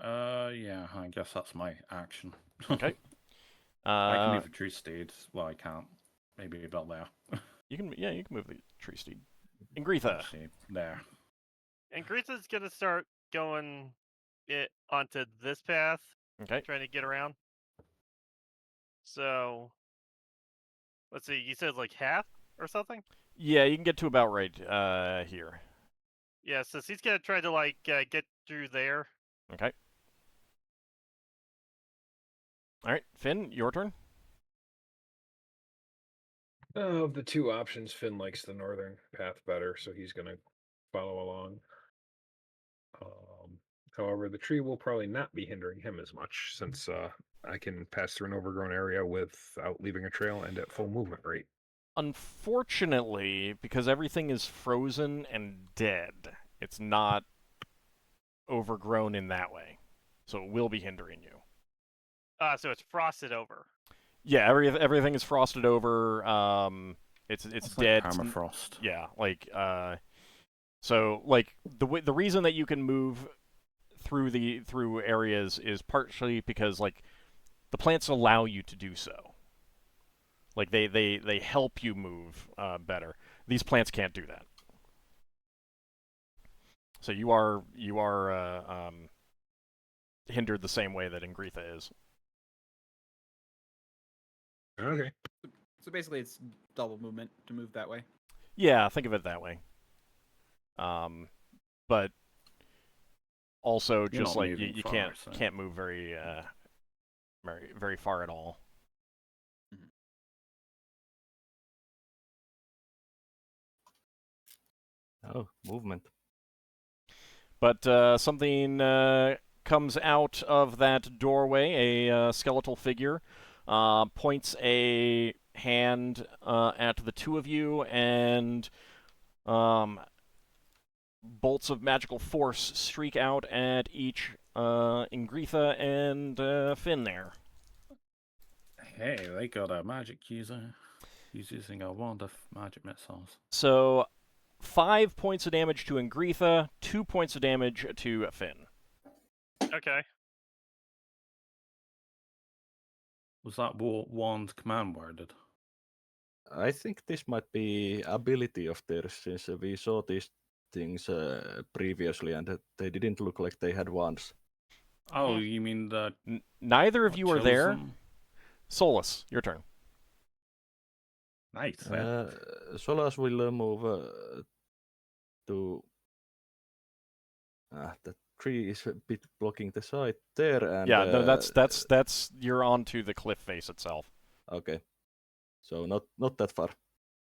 Yeah. I guess that's my action.
Okay.
I can move a tree steed. Well, I can't. Maybe about there.
You can move the tree steed. Ingritha.
There.
And Ingritha's gonna start going onto this path.
Okay.
Trying to get around. So, let's see. You said like half or something?
Yeah, you can get to about right here.
Yeah, so he's gonna try to like get through there.
Okay. All right, Finn, your turn.
Of the two options, Finn likes the northern path better, so he's going to follow along. However, the tree will probably not be hindering him as much, since I can pass through an overgrown area without leaving a trail and at full movement rate.
Unfortunately, because everything is frozen and dead, it's not overgrown in that way. So it will be hindering you.
So it's frosted over.
Yeah, everything is frosted over. It's dead.
Like permafrost.
Yeah, like so like the reason that you can move through areas is partially because like the plants allow you to do so. Like they help you move better. These plants can't do that. So you are hindered the same way that Ingritha is.
Okay.
So basically, it's double movement to move that way.
Yeah, think of it that way. But also
You're
just
not
like
moving
you
far, so.
can't move very very far at all.
Oh, movement.
But something comes out of that doorway. A skeletal figure points a hand at the two of you, and bolts of magical force streak out at each Ingritha and Finn there.
Hey, they got a magic user. He's using a wand of magic missiles.
So 5 points of damage to Ingritha, 2 points of damage to Finn.
Okay.
Was that wand command worded?
I think this might be ability of theirs, since we saw these things previously, and they didn't look like they had wands.
Oh, you mean the...
Neither of you are there.
chosen?
Solas, your turn.
Nice.
Solas will move to... the tree is a bit blocking the side there, and...
Yeah, no, that's you're onto the cliff face itself.
Okay. So not that far.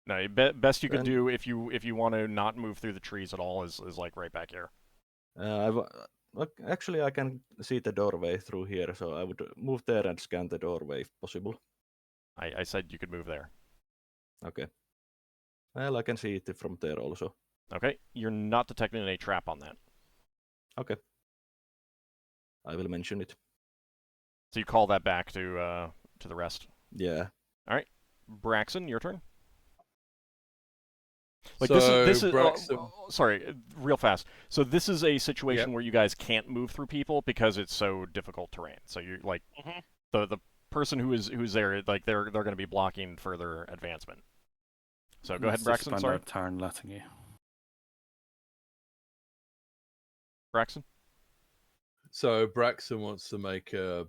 No, best you could do if you want to not move through the trees at all is like right back here.
Actually, I can see the doorway through here, so I would move there and scan the doorway if possible.
I said you could move there.
Okay. Well, I can see it from there also.
Okay, you're not detecting any trap on that.
Okay. I will mention it.
So you call that back to the rest.
Yeah.
All right, Braxon, your turn. Like
so
this is
Braxon...
sorry, real fast. So this is a situation where you guys can't move through people because it's so difficult terrain. So you like the person who's there, like they're going to be blocking further advancement. So go ahead, Braxon.
Spend
Sorry,
our turn letting you.
Braxon.
So Braxon wants to make a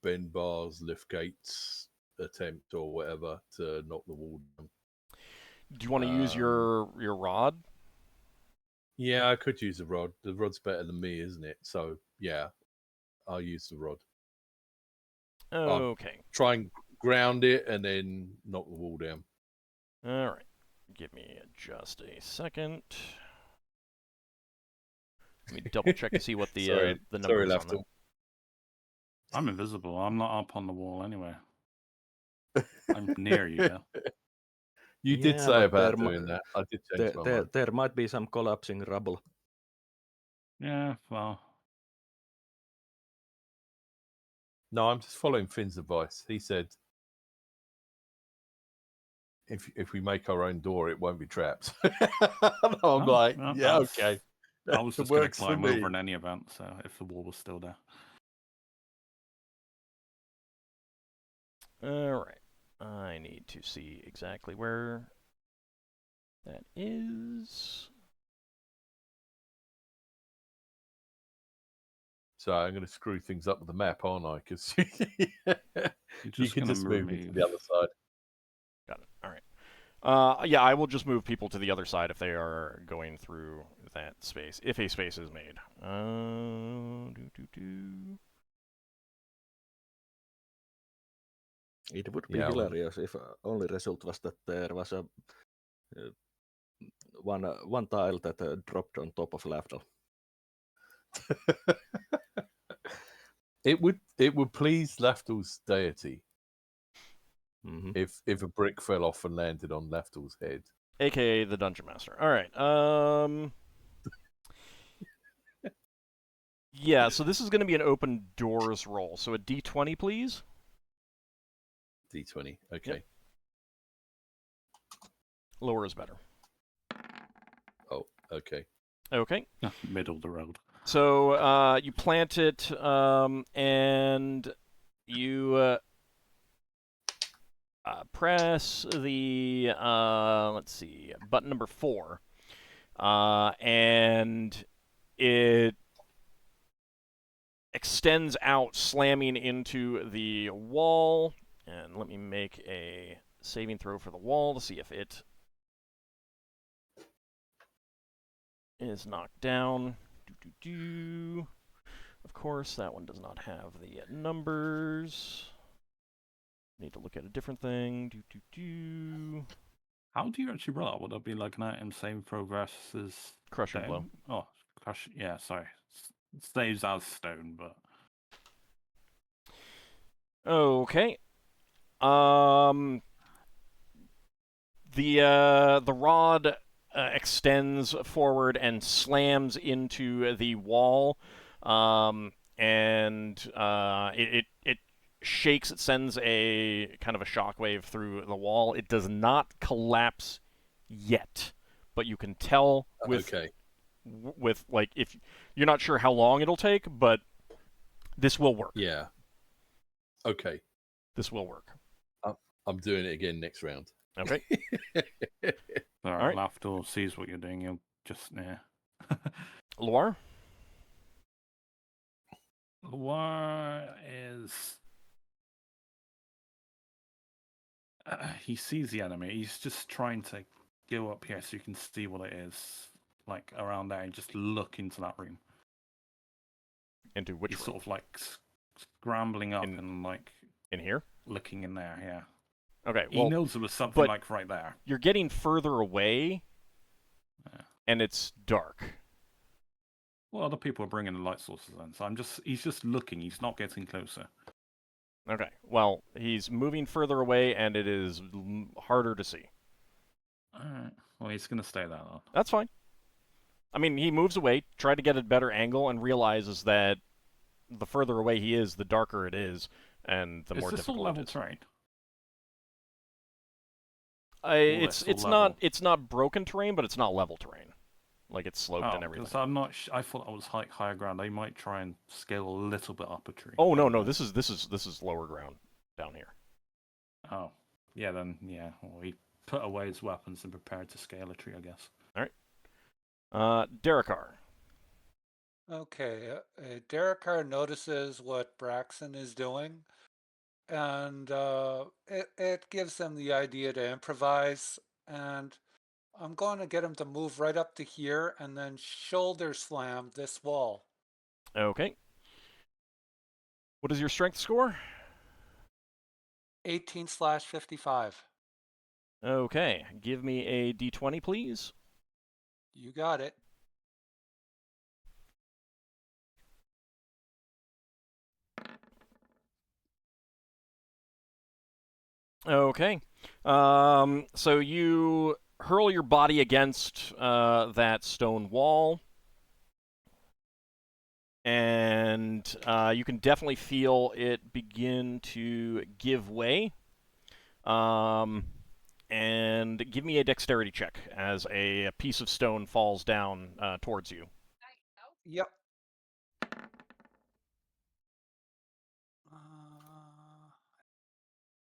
bend bars, lift gates attempt or whatever to knock the wall down.
Do you want to use your rod?
Yeah, I could use a rod. The rod's better than me, isn't it? So yeah, I'll use the rod.
Okay.
I'll try and ground it and then knock the wall down.
All right. Give me just a second. Let me double check to see what the the numbers on that.
I'm invisible. I'm not up on the wall anyway. I'm near you. Yeah.
You did say about doing that. I did change my mind.
There might be some collapsing rubble.
Yeah, well.
No, I'm just following Finn's advice. He said, if we make our own door, it won't be trapped. I'm like, yeah, okay.
I was just going to climb over in any event, so if the wall was still there.
All right. I need to see exactly where that is.
So I'm going to screw things up with the map, aren't I? Because you can just move me to the other side.
Got it. All right. Yeah, I will just move people to the other side if they are going through that space, if a space is made.
It would be hilarious if only result was that there was a one tile that dropped on top of Lafdul.
It would please Lafdul's deity if a brick fell off and landed on Lafdul's head,
aka the Dungeon Master. All right. Yeah. So this is going to be an open doors roll. So a D20, please.
D20. Okay. Yep.
Lower is better.
Oh, okay.
Okay.
Middle of the road.
So you plant it, and you press the let's see, button number 4, and it extends out, slamming into the wall. And let me make a saving throw for the wall to see if it is knocked down. Of course, that one does not have the numbers. Need to look at a different thing.
How do you actually roll out? Would that be like an item saving throw versus
Crushing
stone?
blow?
Oh, crush. Yeah, sorry. Saves as stone, but
okay. The rod extends forward and slams into the wall, and it shakes. It sends a kind of a shockwave through the wall. It does not collapse yet, but you can tell with like, if you're not sure how long it'll take, but this will work.
Yeah. Okay.
This will work.
I'm doing it again next round.
Okay.
All right. Lafdul sees what you're doing. He'll just
Loire?
Loire is... he sees the enemy. He's just trying to go up here so you can see what it is, like around there, and just look into that room.
Into which
He's
room?
sort of like scrambling up and like...
In here?
Looking in there, yeah.
Okay,
well, he knows there was something like right there.
You're getting further away, and it's dark.
Well, other people are bringing the light sources in, so he's just looking. He's not getting closer.
Okay, well, he's moving further away, and it is harder to see.
All right. Well, he's going to stay there, though.
That's fine. I mean, he moves away, tries to get a better angle, and realizes that the further away he is, the darker it is, and the more difficult it is.
Is this all level terrain?
It's not broken terrain, but it's not level terrain. Like, it's sloped and everything.
I'm not. I thought it was like higher ground. They might try and scale a little bit up a tree.
Oh no, this is lower ground down here.
Oh, yeah. Then yeah. Well, he put away his weapons and prepared to scale a tree, I guess.
All right. Darrakar.
Okay. Darrakar notices what Braxon is doing. And it gives them the idea to improvise, and I'm going to get him to move right up to here and then shoulder slam this wall.
Okay. What is your strength score?
18/55.
Okay. Give me a d20, please.
You got it.
Okay. So you hurl your body against that stone wall, and you can definitely feel it begin to give way. And give me a dexterity check as a piece of stone falls down towards you.
Yep.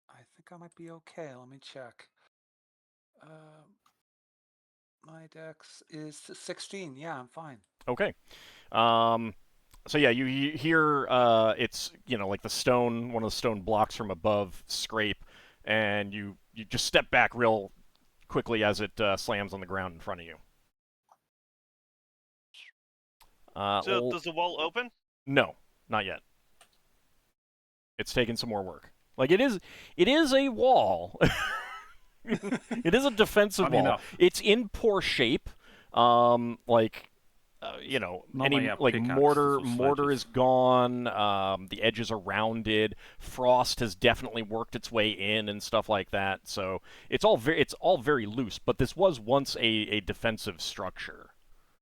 I think I might be okay. Let me check. My dex is 16. Yeah, I'm fine.
Okay. So yeah, you hear it's, like the stone, one of the stone blocks from above scrape, and you just step back real quickly as it slams on the ground in front of you.
So does the wall open?
No, not yet. It's taken some more work. Like, it is a wall. It is a defensive wall.
Enough.
It's in poor shape. Mortar is gone. The edges are rounded. Frost has definitely worked its way in and stuff like that. So it's all very loose. But this was once a defensive structure.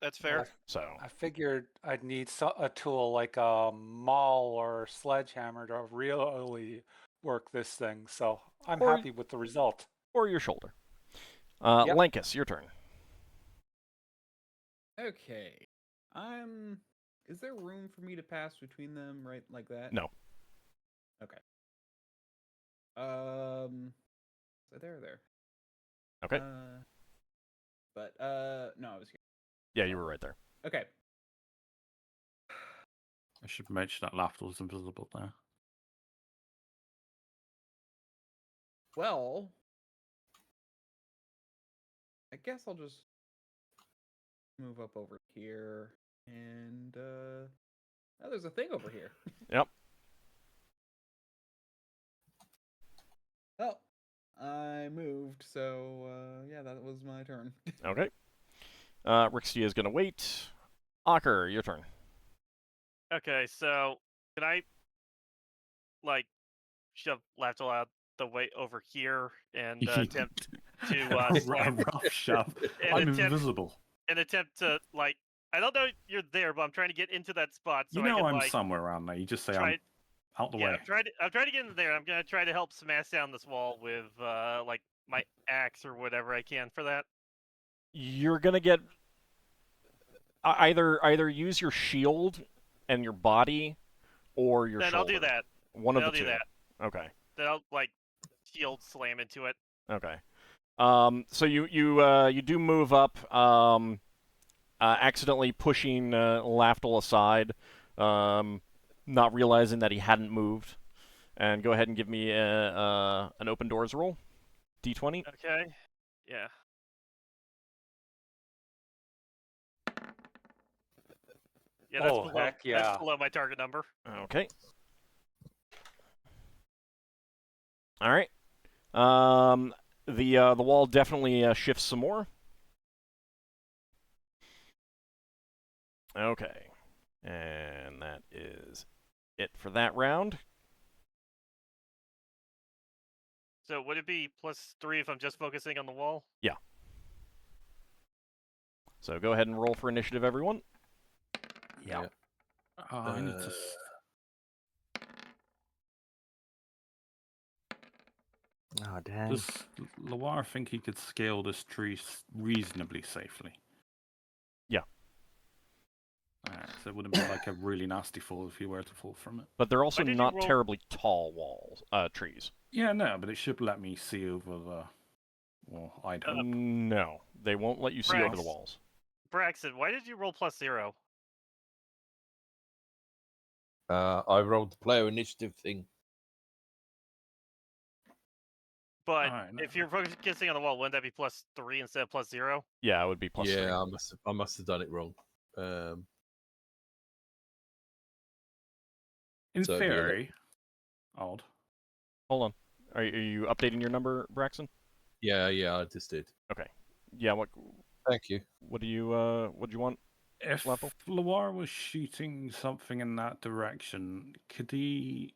That's fair.
I figured I'd need a tool like a maul or sledgehammer to really work this thing. So I'm happy with the result.
Or your shoulder. Lankas, your turn.
Okay. Is there room for me to pass between them right like that?
No.
Okay. So there.
Okay.
No, I was here.
Yeah, you were right there.
Okay.
I should mention that Lafdul's invisible now.
Well, guess I'll just move up over here, and oh, there's a thing over here.
Yep.
Oh, I moved, so yeah, that was my turn.
Okay. Rixia is going to wait. Ockar, your turn.
Okay, so can I like shove Lafdul out the way over here and attempt to
rough shove. I'm invisible.
An attempt to like I don't know you're there, but I'm trying to get into that spot. So
you know
I'm
somewhere around there. You just say I'm out the way.
I'm trying to get in there. I'm gonna try to help smash down this wall with like my axe or whatever I can for that.
You're gonna get either use your shield and your body, or your shoulder.
Then I'll do that.
One of the two.
That.
Okay.
Then I'll like shield slam into it.
Okay. So you do move up, accidentally pushing Lafdul aside, not realizing that he hadn't moved, and go ahead and give me an open doors roll, D20.
Okay. Yeah. Yeah, that's below,
heck yeah.
That's below my target number.
Okay. All right. The wall definitely shifts some more. Okay. And that is it for that round.
So would it be +3 if I'm just focusing on the wall?
Yeah. So go ahead and roll for initiative, everyone.
Yeah. I need to...
Oh, damn.
Does Loire think he could scale this tree reasonably safely?
Yeah.
Alright, so it wouldn't be like a really nasty fall if he were to fall from it.
But they're also not terribly tall trees.
Yeah, no, but it should let me see over the... Well, I'd hope.
No, they won't let you see over the walls.
Braxon, why did you roll +0?
I rolled the player initiative thing.
But if you're focusing on the wall, wouldn't that be +3 instead of +0?
Yeah, it would be +3.
Yeah, I must have done it wrong.
In theory, odd.
Hold on. Are you updating your number, Braxon?
Yeah, I just did.
Okay. Yeah. What?
Thank you.
What do you want?
If
Level?
Loire was shooting something in that direction, could he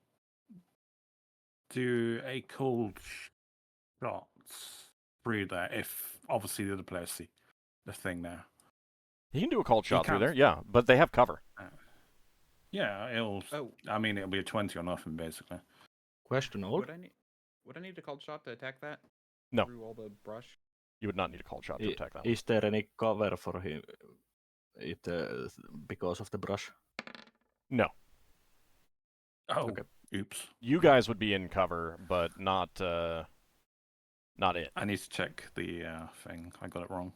do a cold shot through there? If obviously the other players see the thing there,
he can do a cold shot through there. Yeah, but they have cover.
Yeah, it'll. I mean, it'll be a 20 or nothing, basically.
Question old.
Would I need a cold shot to attack that?
No.
Through all the brush?
You would not need a cold shot to attack that.
Is there any cover for him? Because of the brush?
No.
Oh, okay. Oops.
You guys would be in cover, but not it.
I need to check the thing. I got it wrong.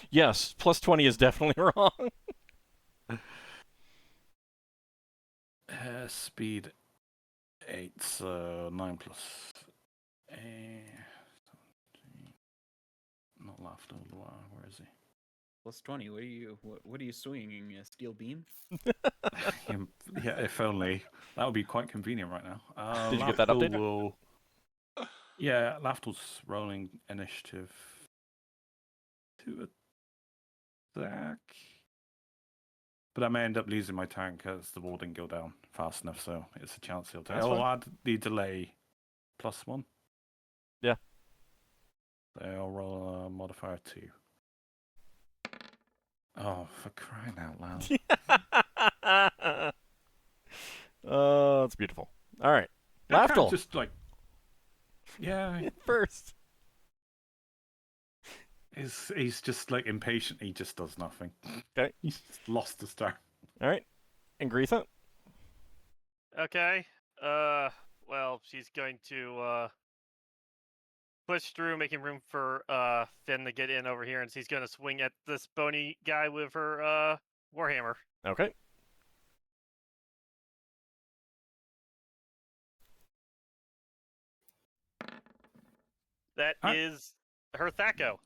Yes, +20 is definitely wrong.
Speed 8, so 9 plus. Not Lafdul. Where is he?
+20. What are you swinging? A steel beam?
Yeah, if only. That would be quite convenient right now.
Did you get that updated?
Yeah, Lafdul's rolling initiative to attack. But I may end up losing my turn because the wall didn't go down fast enough, so it's a chance he'll take. I'll add the delay +1.
Yeah.
So I'll roll a modifier 2. Oh, for crying out loud.
Oh, that's beautiful. All right. Lafdul.
Just like... Yeah.
First.
He's just like impatient. He just does nothing.
Okay.
He's lost his turn.
All right. And Gretha?
Okay. Well, she's going to push through, making room for Finn to get in over here, and she's going to swing at this bony guy with her warhammer.
Okay.
That is her Thaco.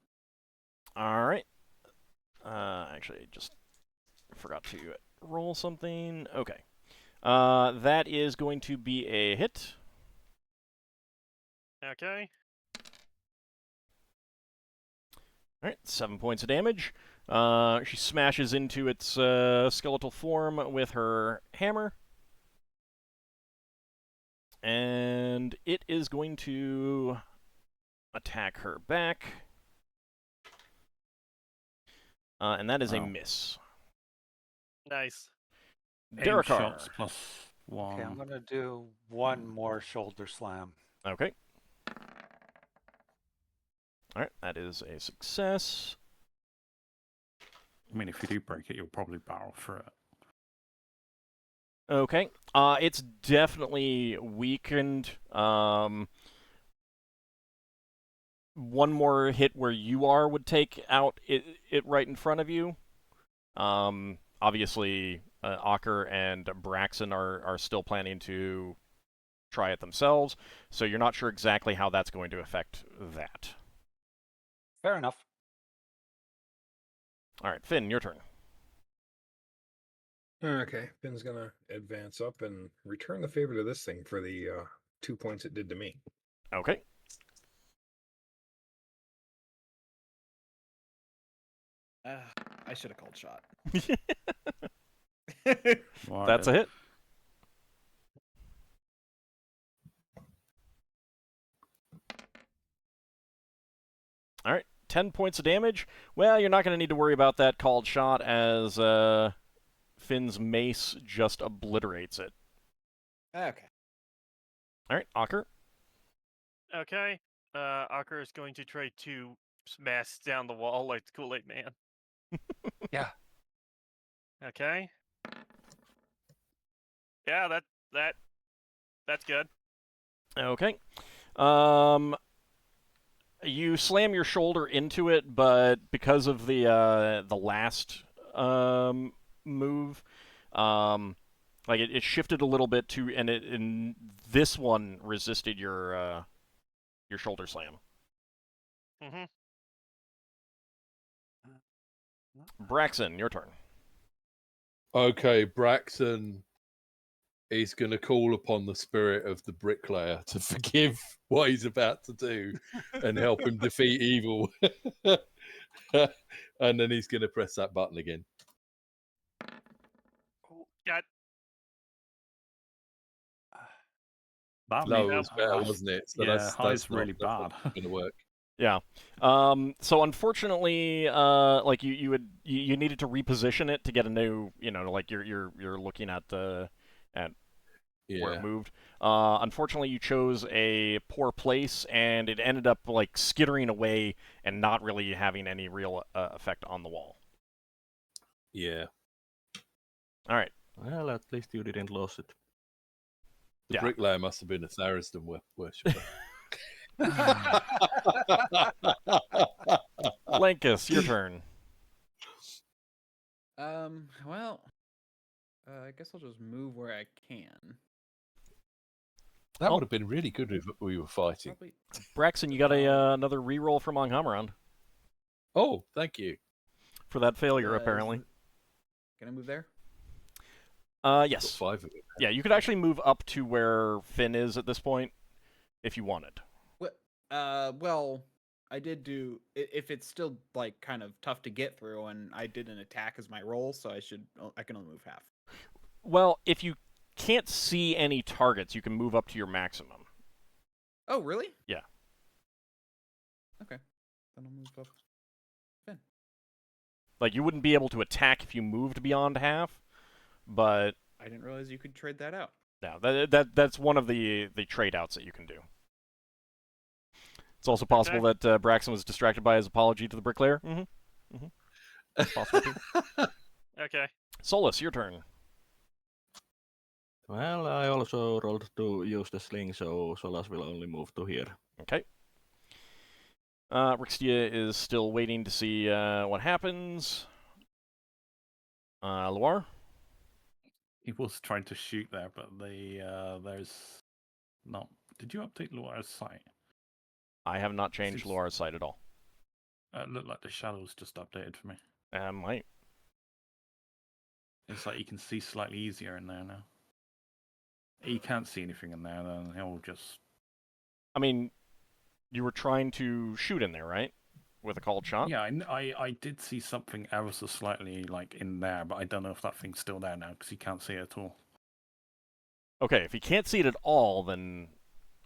All right. Actually, I just forgot to roll something. Okay. That is going to be a hit.
Okay.
All right, 7 points of damage. She smashes into its skeletal form with her hammer. And it is going to attack her back. And that is a miss.
Nice.
8
Darrakar.
shots plus 1.
Okay, I'm going to do one more shoulder slam.
Okay. All right, that is a success.
I mean, if you do break it, you'll probably barrel through it.
Okay. It's definitely weakened. One more hit where you are would take out it right in front of you. Obviously, Ockar and Braxon are still planning to try it themselves, so you're not sure exactly how that's going to affect that.
Fair enough.
All right, Finn, your turn.
Okay, Finn's gonna advance up and return the favor to this thing for the 2 points it did to me.
Okay.
I should have called shot.
That's a hit. All right, 10 points of damage. Well, you're not going to need to worry about that called shot as Finn's mace just obliterates it.
Okay.
All right, Ockar.
Okay. Ockar is going to try to smash down the wall like the Kool-Aid Man.
Yeah.
Okay. Yeah, that's good.
Okay. You slam your shoulder into it, but because of the last move, like it shifted a little bit to, and this one resisted your shoulder slam.
Mm-hmm.
Braxon, your turn.
Okay, Braxon is going to call upon the spirit of the bricklayer to forgive what he's about to do and help him defeat evil. And then he's going to press that button again.
Got.
Low was better, wasn't it? So
yeah,
that's
high's really
not
bad.
going to work.
Yeah. So unfortunately, like you needed to reposition it to get a new, like you're looking at where it moved. Unfortunately, you chose a poor place, and it ended up like skittering away and not really having any real effect on the wall.
Yeah.
All right.
Well, at least you didn't lose it.
The bricklayer must have been a Tharistan worshipper.
Lankas, your turn.
Well, I guess I'll just move where I can.
That would have been really good if we were fighting.
Probably...
Braxon, you got another reroll from Anghammarand.
Oh, thank you.
For that failure, apparently.
Can I move there?
Yes.
5 of it.
Yeah, you could actually move up to where Finn is at this point, if you wanted.
Well, I did do. If it's still like kind of tough to get through, and I did an attack as my roll, so I can only move half.
Well, if you can't see any targets, you can move up to your maximum.
Oh, really?
Yeah.
Okay, then I'll move up. Finn.
Like, you wouldn't be able to attack if you moved beyond half, but
I didn't realize you could trade that out.
No, that's one of the trade outs that you can do. It's also possible that Braxon was distracted by his apology to the bricklayer. Mm-hmm. Mm-hmm. That's possible too.
Okay.
Solas, your turn.
Well, I also rolled to use the sling, so Solas will only move to here.
Okay. Rixtia is still waiting to see what happens. Loire?
He was trying to shoot there, but there's not. Did you update Loire's sight?
I have not changed Loire's sight at all.
It looked like the shadows just updated for me.
Might.
It's like you can see slightly easier in there now. You can't see anything in there, then he'll just...
I mean, you were trying to shoot in there, right? With a called shot?
Yeah, I did see something ever so slightly like in there, but I don't know if that thing's still there now because you can't see it at all.
Okay, if he can't see it at all, then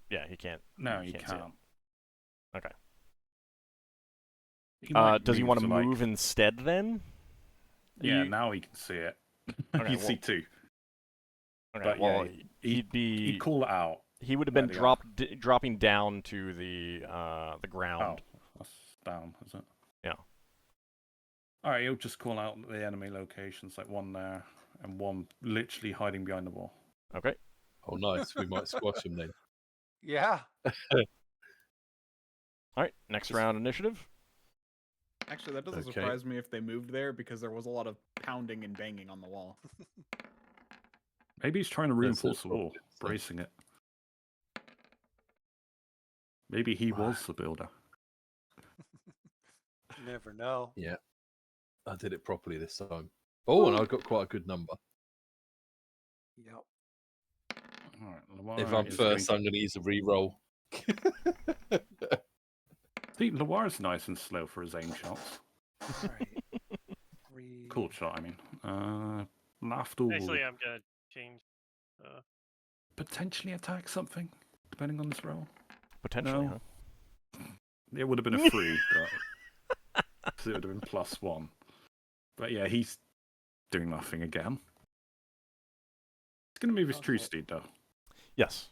yeah, he can't.
No,
he
you
can't. See
can't.
it. Okay.
He might
Does he want to
like...
move instead then?
Yeah, now he can see it.
Okay,
you see two.
Okay,
but
well,
yeah, he'd call it out.
He would have been dropping down to the ground.
Oh, that's down, is it?
Yeah.
Alright, he'll just call out the enemy locations, like one there and one literally hiding behind the wall.
Okay.
Oh, nice. We might squash him then.
Yeah.
Alright, next round initiative.
Actually, that doesn't surprise me if they moved there because there was a lot of pounding and banging on the wall.
Maybe he's trying to reinforce the wall, bracing it. Maybe he was the builder.
You never know.
Yeah. I did it properly this time. Oh, and I got quite a good number.
Yep.
Right,
if I'm first, I'm going to use a reroll.
See, Loire's nice and slow for his aim shots.
Right.
Cool shot, I mean. Lafdul
Actually, I'm going to change.
Potentially attack something, depending on this roll.
Potentially,
no. Huh? It would have been a 3, but it would have been +1. But yeah, he's doing nothing again. He's going to move his true steed, though.
Yes.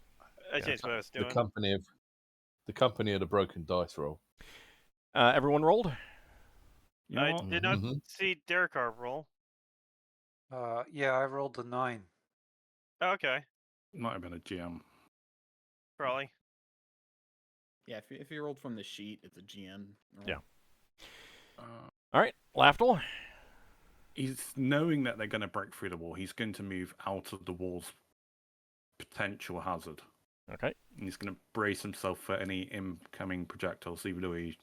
I changed what I was doing.
The company of the broken dice roll.
Everyone rolled?
I did not see Darrakar roll.
Yeah, I rolled a 9.
Oh, okay.
Might have been a GM.
Probably.
Yeah, if you rolled from the sheet, it's a GM. Roll.
Yeah. All right, Lafdul.
He's knowing that they're going to break through the wall. He's going to move out of the wall's potential hazard.
Okay.
And he's going to brace himself for any incoming projectiles, even though he's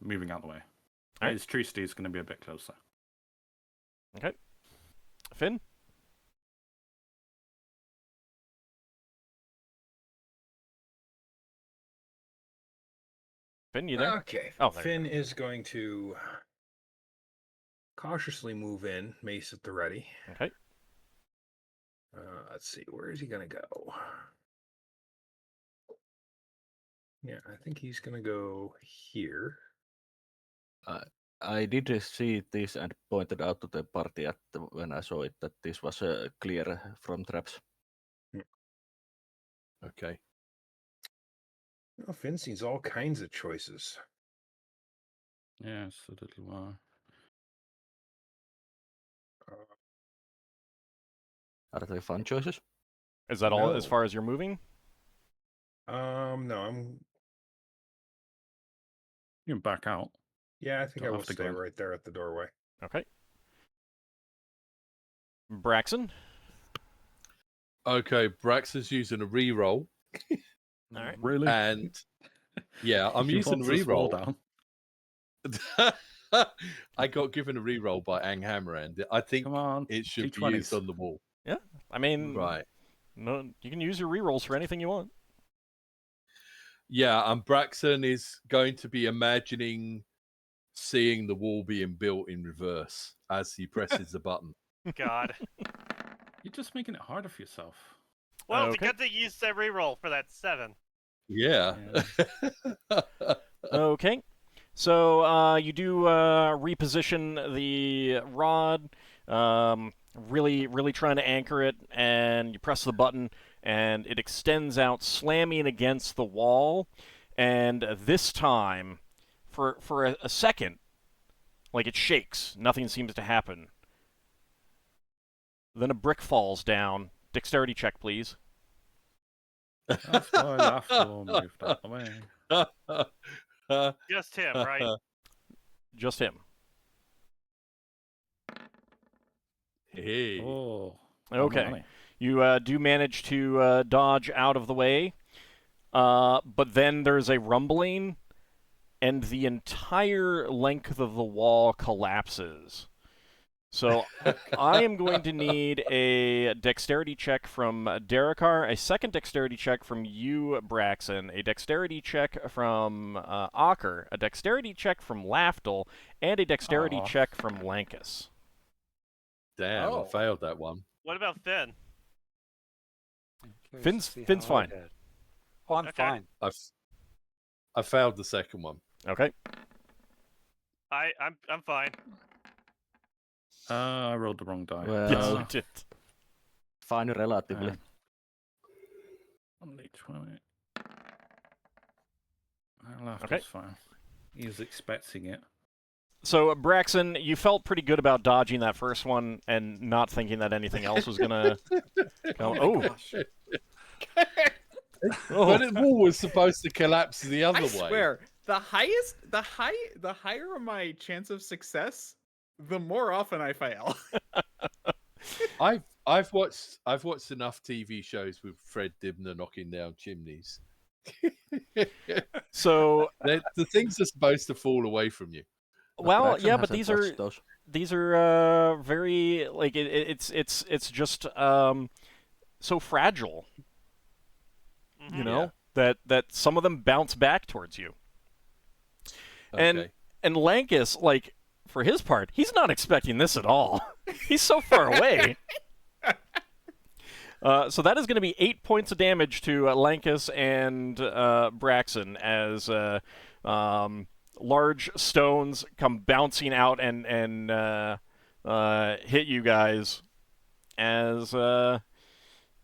moving out the way. Right. His true steed is going to be a bit closer.
Okay. Finn? Finn, you there?
Okay.
Oh,
Finn is going to cautiously move in, mace at the ready.
Okay.
Let's see, where is he going to go? Yeah, I think he's going to go here.
I did see this and pointed out to the party when I saw it that this was clear from traps.
Okay.
Well, Finn sees all kinds of choices.
Yes, a little while.
Are they fun choices?
Is that all as far as you're moving?
No,
You can back out.
Yeah, I think I will stay right there at the doorway.
Okay. Braxon?
Okay, Braxon's using a reroll.
All right.
Really?
And yeah, I'm using a reroll. I got given a reroll by Anghammarand. I think it should be used on the wall.
Yeah, I mean,
right.
No, you can use your rerolls for anything you want.
Yeah, and Braxon is going to be imagining seeing the wall being built in reverse as he presses the button.
God.
You're just making it harder for yourself.
Well, you got to use that reroll for that 7.
Yeah.
Okay. So you do reposition the rod, really trying to anchor it, and you press the button, and it extends out, slamming against the wall. And this time, for a second, like it shakes. Nothing seems to happen. Then a brick falls down. Dexterity check, please.
That's why Lafdul moved out the way.
Just him, right?
Just him.
Hey.
Oh.
Okay. You do manage to dodge out of the way, but then there's a rumbling, and the entire length of the wall collapses. So I am going to need a dexterity check from Darrakar, a second dexterity check from you, Braxon, a dexterity check from Ockar, a dexterity check from Lafdul, and a dexterity check from Lankas.
Damn, I failed that one.
What about Finn?
Finn's fine.
Oh, I'm fine.
I failed the second one.
Okay.
I'm fine.
I rolled the wrong die.
Well,
Yes, you did.
fine relatively.
Only 20. That's
Okay.
fine. He was expecting it.
So, Braxon, you felt pretty good about dodging that first one and not thinking that anything else was gonna come. Oh.
But the wall was supposed to collapse the other way.
I swear, the higher my chance of success, the more often I fail.
I've watched enough TV shows with Fred Dibner knocking down chimneys.
So
the things are supposed to fall away from you.
Well, yeah, but these are very like it's just so fragile. You know that some of them bounce back towards you.
Okay.
And Lankas, like, for his part, he's not expecting this at all. He's so far away. So that is going to be 8 points of damage to Lankas and Braxon as large stones come bouncing out and hit you guys as the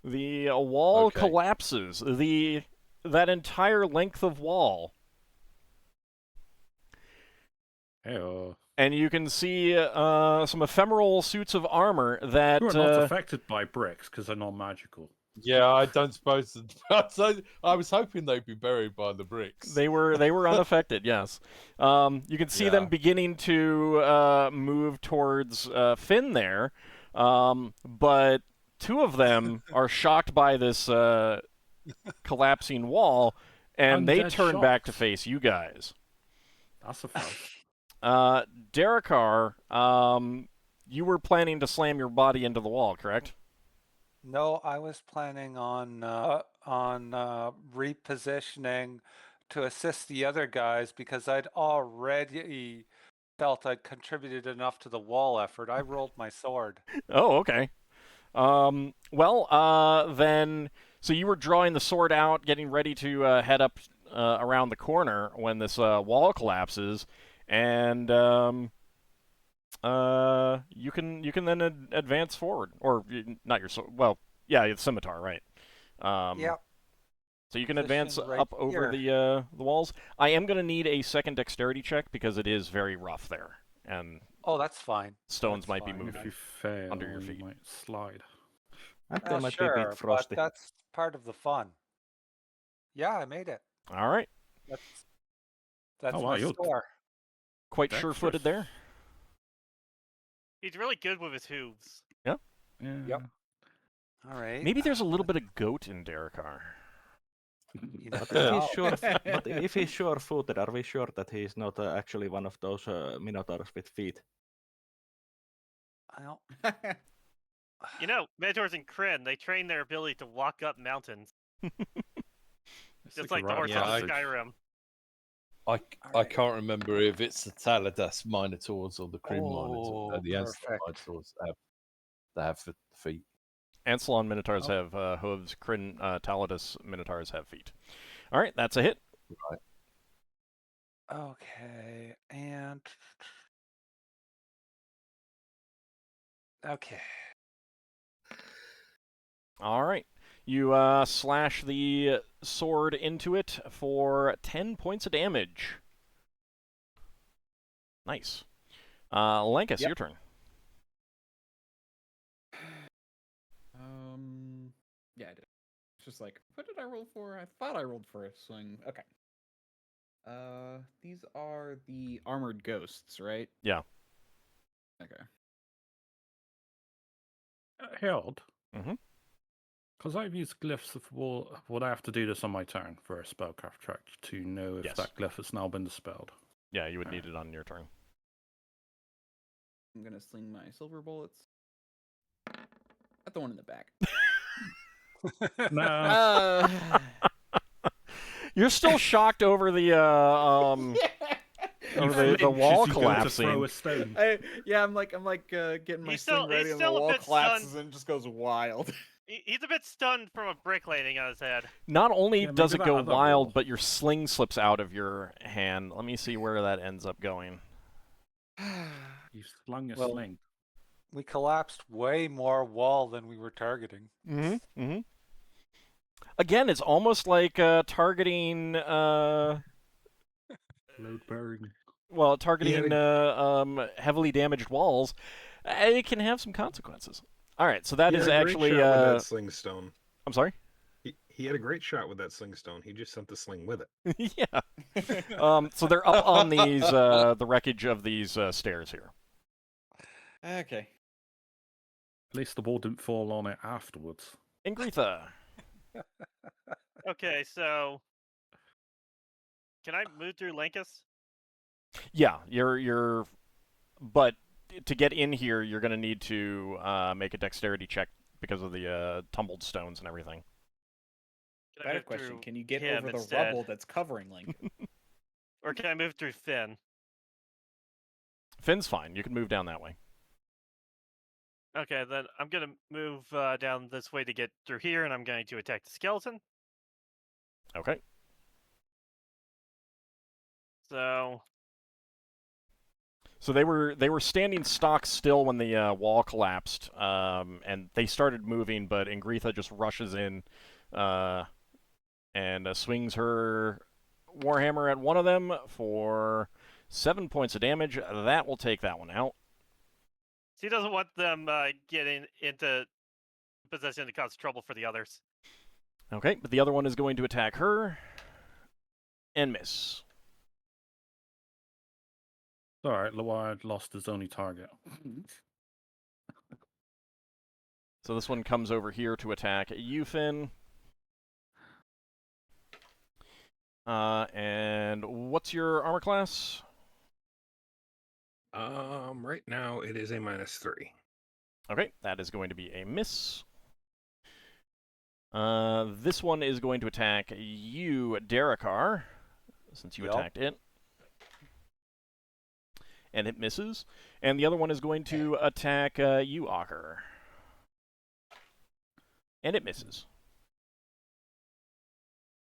wall collapses. That entire length of wall.
Hey-oh.
And you can see some ephemeral suits of armor that
Who are not affected by bricks because they're not magical.
Yeah, I don't suppose. I was hoping they'd be buried by the bricks.
They were unaffected. Yes, you can see them beginning to move towards Finn there, but two of them are shocked by this collapsing wall, and they turn back to face you guys.
That's a fact.
Darrakar, you were planning to slam your body into the wall, correct?
No, I was planning on repositioning to assist the other guys because I'd already felt I'd contributed enough to the wall effort. I rolled my sword.
Oh, okay. Then, so you were drawing the sword out, getting ready to head up around the corner when this wall collapses, and you can then advance forward, or not your sword. Well, yeah, it's scimitar, right?
Yep.
So you can advance up over the walls. I am going to need a second dexterity check because it is very rough there, and
that's fine.
Stones might be moving
if you fail,
under your feet.
You might slide.
They might be a bit frosty.
But that's part of the fun. Yeah, I made it.
All right.
That's my score.
Quite sure-footed there.
He's really good with his hooves.
Yeah.
Yep. All right.
Maybe there's a little bit of goat in Darrakar.
But if he's sure-footed, are we sure that he's not actually one of those Minotaurs with feet?
I don't.
You know, Minotaurs in Kryn, they train their ability to walk up mountains. Just like the horse on Skyrim.
I can't remember if it's the Taladas Minotaurs or the Kryn Minotaurs. The Ancelon Minotaurs that have feet.
Ancelon Minotaurs have hooves. Kryn Taladas Minotaurs have feet. All right, that's a hit.
Right.
Okay, and okay.
All right. You slash the sword into it for 10 points of damage. Nice. Lankas, your turn.
Yeah, I did. It's just like, what did I roll for? I thought I rolled for a swing. Okay. These are the armored ghosts, right?
Yeah.
Okay.
Harold.
Mm-hmm.
Because I've used glyphs before, would I have to do this on my turn for a spellcraft check to know if
Yes.
that glyph has now been dispelled?
Yeah, you would need it on your turn.
I'm gonna sling my silver bullets at the one in the back.
No.
You're still shocked over the over the wall collapsing.
I'm like getting my sling ready, and the wall collapses and it just goes wild.
He's a bit stunned from a brick landing on his head.
Not only does it go wild, but your sling slips out of your hand. Let me see where that ends up going.
You slung a sling.
We collapsed way more wall than we were targeting.
Mm-hmm. Mm-hmm. Again, it's almost like targeting.
Load bearing.
Well, targeting heavily damaged walls. It can have some consequences. All right, so that is actually
with that sling stone.
I'm sorry.
He had a great shot with that sling stone. He just sent the sling with it.
Yeah. So they're up on these the wreckage of these stairs here.
Okay.
At least the ball didn't fall on it afterwards.
Ingritha.
Okay, so can I move through Lankas?
Yeah, you're. But to get in here, you're going to need to make a dexterity check because of the tumbled stones and everything.
Better question: can you get over the rubble that's covering Lincoln?
Or can I move through Finn?
Finn's fine. You can move down that way.
Okay, then I'm going to move down this way to get through here, and I'm going to attack the skeleton.
Okay.
So
they were standing stock still when the wall collapsed, and they started moving, but Ingritha just rushes in and swings her warhammer at one of them for 7 points of damage. That will take that one out.
He doesn't want them getting into position to cause trouble for the others.
Okay, but the other one is going to attack her and miss.
Alright, Loire lost his only target.
So this one comes over here to attack you, Finn. And what's your armor class?
Right now it is a -3.
Okay, that is going to be a miss. This one is going to attack you, Darrakar, since you attacked it. And it misses. And the other one is going to attack you, Ockar. And it misses.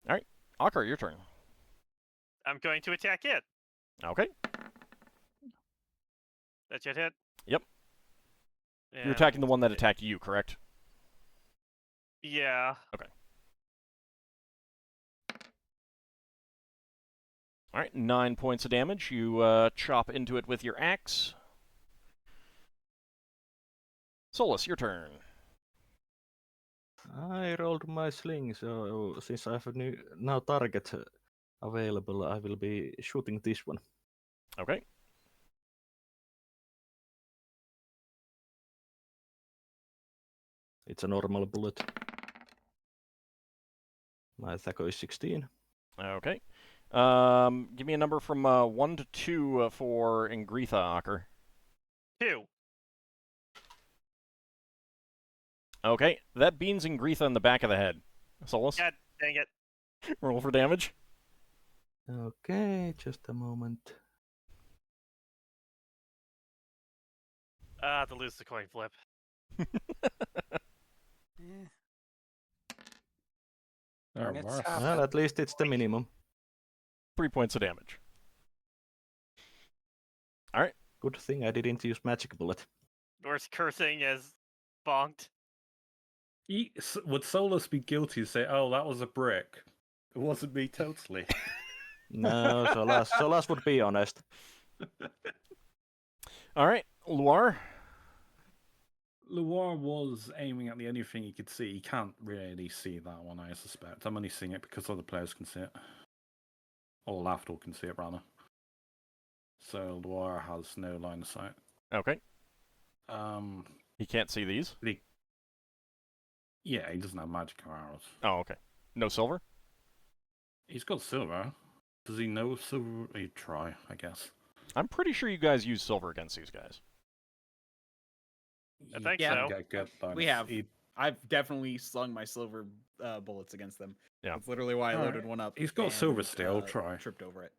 All right, Ockar, your turn.
I'm going to attack it.
Okay.
That should hit?
Yep.
And
you're attacking the one that attacked you, correct?
Yeah.
Okay. All right, 9 points of damage. You chop into it with your axe. Solas, your turn.
I rolled my sling, so since I have a new now target available, I will be shooting this one.
Okay.
It's a normal bullet. My attack is 16.
Okay. Give me a number from 1 to 2 for Ingritha, Ockar.
2.
Okay, that beans Ingritha in the back of the head. Solas?
God dang it.
Roll for damage.
Okay, just a moment.
To lose the coin flip.
Well, at least it's the minimum.
3 points of damage. All right.
Good thing I didn't use magic bullet.
Worst cursing is bonked.
Would Solas be guilty to say, "Oh, that was a brick"? It wasn't me totally.
No, Solas would be honest.
All right, Loire.
Loire was aiming at the only thing he could see. He can't really see that one, I suspect. I'm only seeing it because other players can see it. Or Lafdul can see it, rather. So Loire has no line of sight.
Okay.
Um,
He can't see these?
Yeah, he doesn't have magic arrows.
Oh, okay. No silver?
He's got silver. Does he know silver? He'd try, I guess.
I'm pretty sure you guys use silver against these guys.
I think
Yeah,
so.
We have. I've definitely slung my silver bullets against them.
Yeah.
That's literally why I loaded one up.
He's got
and,
silver steel. Try.
Tripped over it.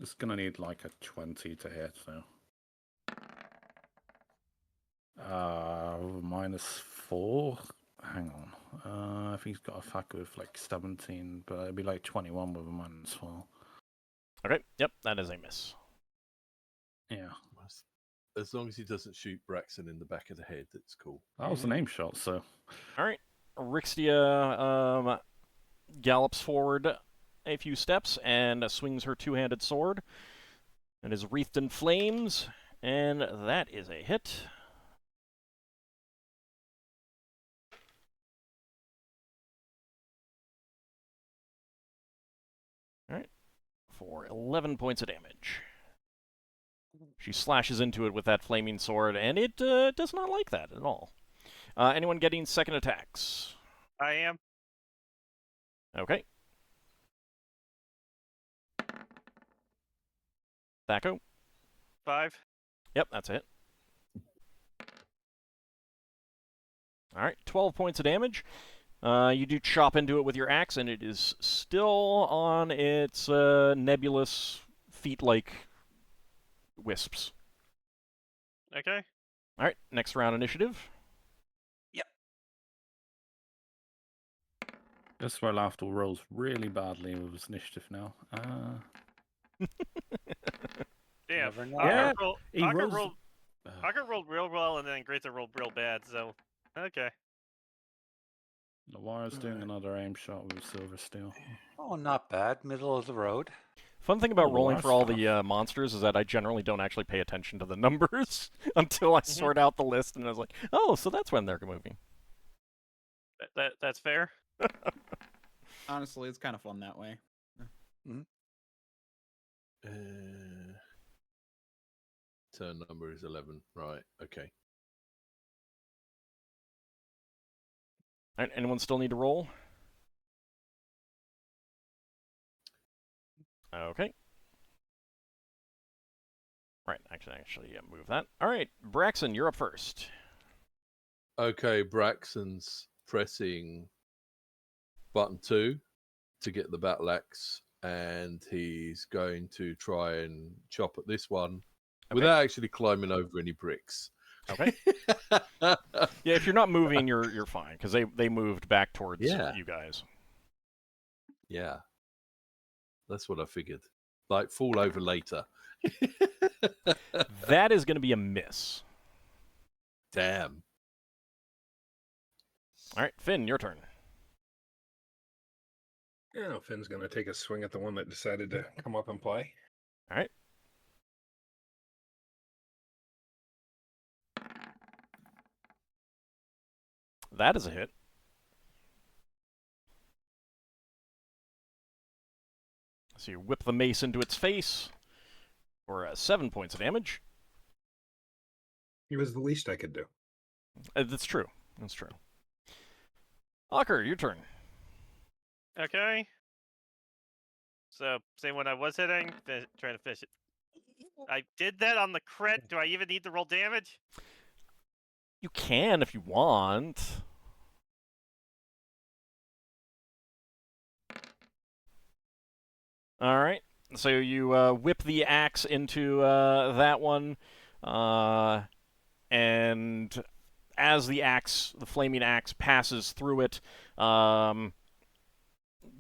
It's gonna need like a 20 to hit, so. -4. Hang on. If he's got a fact with like 17, but it'd be like 21 with a -4.
Okay. Yep, that is a miss.
Yeah.
As long as he doesn't shoot Braxon in the back of the head, that's cool.
That was an aim shot, so.
All right. Rixtia gallops forward a few steps and swings her two-handed sword. It is wreathed in flames, and that is a hit. All right. For 11 points of damage. She slashes into it with that flaming sword, and it does not like that at all. Anyone getting second attacks?
I am.
Okay. Thaco?
5.
Yep, that's it. Alright, 12 points of damage. You do chop into it with your axe, and it is still on its nebulous, feet-like wisps.
Okay.
Alright, next round initiative.
That's where Lafdul rolls really badly with his initiative now.
Damn.
Never know.
Yeah,
Ockar rolled real well, and then Greta rolled real bad, so... Okay.
Lawara's doing another aim shot with silver steel.
Oh, not bad. Middle of the road.
Fun thing about
Oh,
rolling for all
stuff.
the monsters is that I generally don't actually pay attention to the numbers until I sort out the list, and I was like, oh, so that's when they're moving.
That's fair.
Honestly, it's kind of fun that way.
Turn number is 11. Right, okay.
All right, anyone still need to roll? Okay. Right, actually, yeah, move that. All right, Braxon, you're up first.
Okay, Braxon's pressing button 2 to get the battle axe, and he's going to try and chop at this one without actually climbing over any bricks.
Okay. Yeah, if you're not moving, you're fine, because they moved back towards you guys.
Yeah. That's what I figured. Like, fall over later.
That is going to be a miss.
Damn.
All right, Finn, your turn.
Yeah, Finn's going to take a swing at the one that decided to come up and play.
All right. That is a hit. So you whip the mace into its face for 7 points of damage.
It was the least I could do.
That's true. That's true. Ockar, your turn.
Okay. So, same one I was hitting, trying to finish it. I did that on the crit. Do I even need to roll damage?
You can if you want. All right. So you whip the axe into that one, and as the flaming axe passes through it,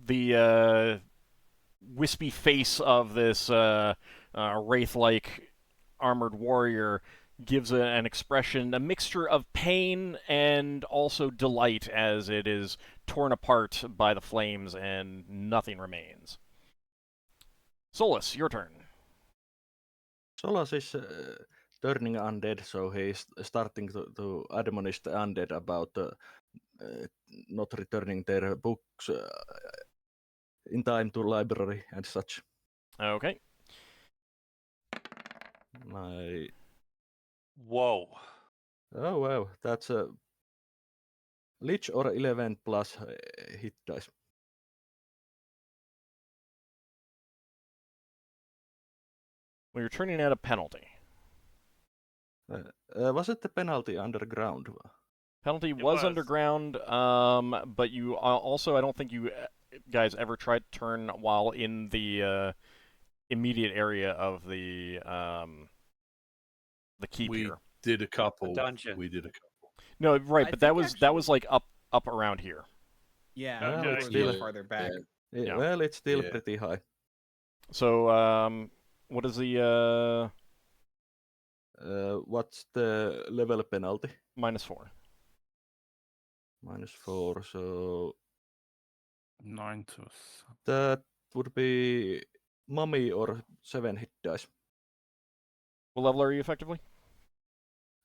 the wispy face of this wraith-like armored warrior gives an expression, a mixture of pain and also delight as it is torn apart by the flames and nothing remains. Solas, your turn.
Solas is turning undead, so he's starting to admonish the undead about not returning their books in time to library and such.
Okay.
Whoa.
Oh wow, that's a Lich or 11 plus hit dice.
Well, you're turning at a penalty.
Was it the penalty underground?
Penalty
It
was
was.
underground, but you also, I don't think you guys ever tried to turn while in the immediate area of the keep
We
here.
did a couple.
dungeon.
We did a couple.
No, right,
I
but that
think
was
actually-
like up around here.
Yeah,
Okay.
it was
Still-
farther back.
Yeah.
Well, it's still
Yeah.
pretty high.
So, what is the
What's the level penalty?
-4?
-4, so
9 to us.
that would be mummy or 7 hit dice.
What level are you effectively?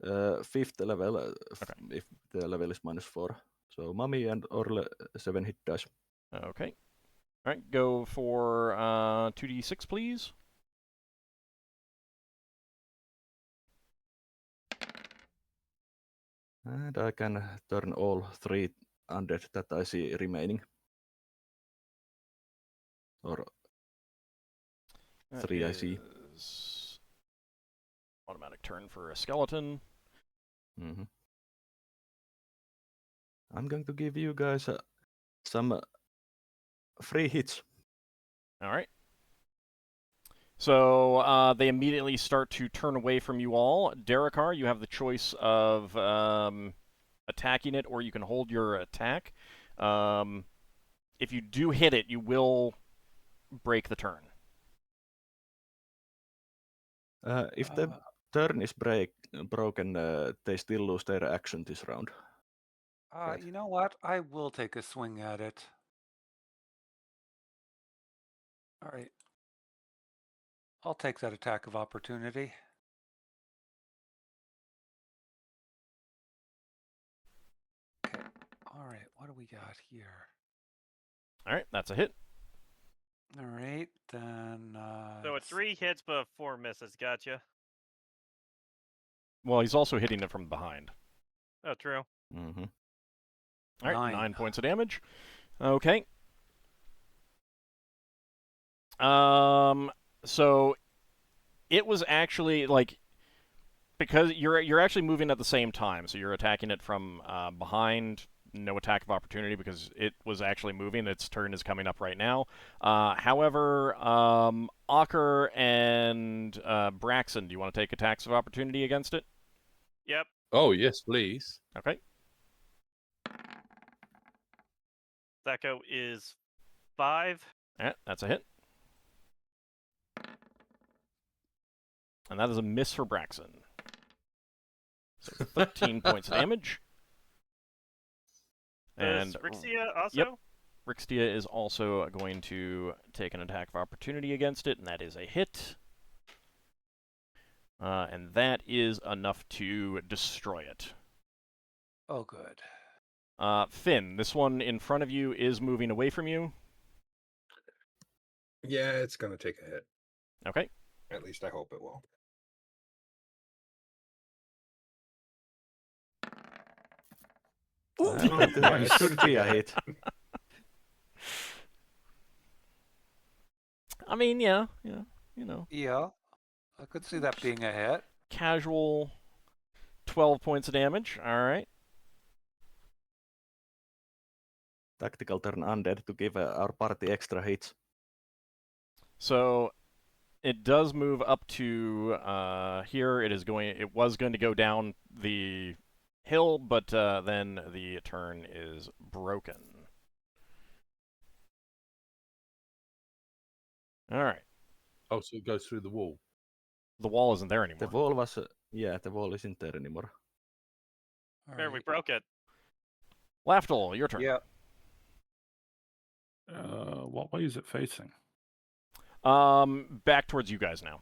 5th level,
Okay.
if the level is -4. So mummy and or 7 hit dice.
Okay. All right, go for 2d6, please.
And I can turn all 3 undead that I see remaining. Or
That
3 I see.
is automatic turn for a skeleton.
Mm-hmm. I'm going to give you guys some free hits.
All right. So they immediately start to turn away from you all. Darrakar, you have the choice of attacking it, or you can hold your attack. If you do hit it, you will break the turn.
If the turn is broken, they still lose their action this round. Right.
You know what? I will take a swing at it. All right. I'll take that attack of opportunity. Okay. All right. What do we got here?
All right, that's a hit.
All right, then.
So it's 3 hits but 4 misses. Gotcha.
Well, he's also hitting it from behind.
Oh, true.
Mm-hmm.
All right,
9.
9 points of damage. Okay. So it was actually like, because you're actually moving at the same time, so you're attacking it from behind. No attack of opportunity because it was actually moving. Its turn is coming up right now. However, Ockar and Braxon, do you want to take attacks of opportunity against it?
Yep.
Oh, yes, please.
Okay.
Thaco is 5.
Yeah, that's a hit. And that is a miss for Braxon. So 13 points of damage. And
Does Rixia also?
Yep. Rixia is also going to take an attack of opportunity against it, and that is a hit. And that is enough to destroy it.
Oh, good.
Finn, this one in front of you is moving away from you.
Yeah, it's going to take a hit.
Okay.
At least I hope it will.
It should be a hit.
I mean, yeah, you know.
Yeah, I could see that being a hit.
Casual 12 points of damage. All right.
Tactical turn undead to give our party extra hits.
So it does move up to here. It was going to go down the hill, but then the turn is broken. All right.
Oh, so it goes through the wall.
The wall isn't there anymore.
The wall was, the wall isn't there anymore.
All
There, we
right.
broke it.
Lafdul, your turn.
Yeah.
What way is it facing?
Back towards you guys now.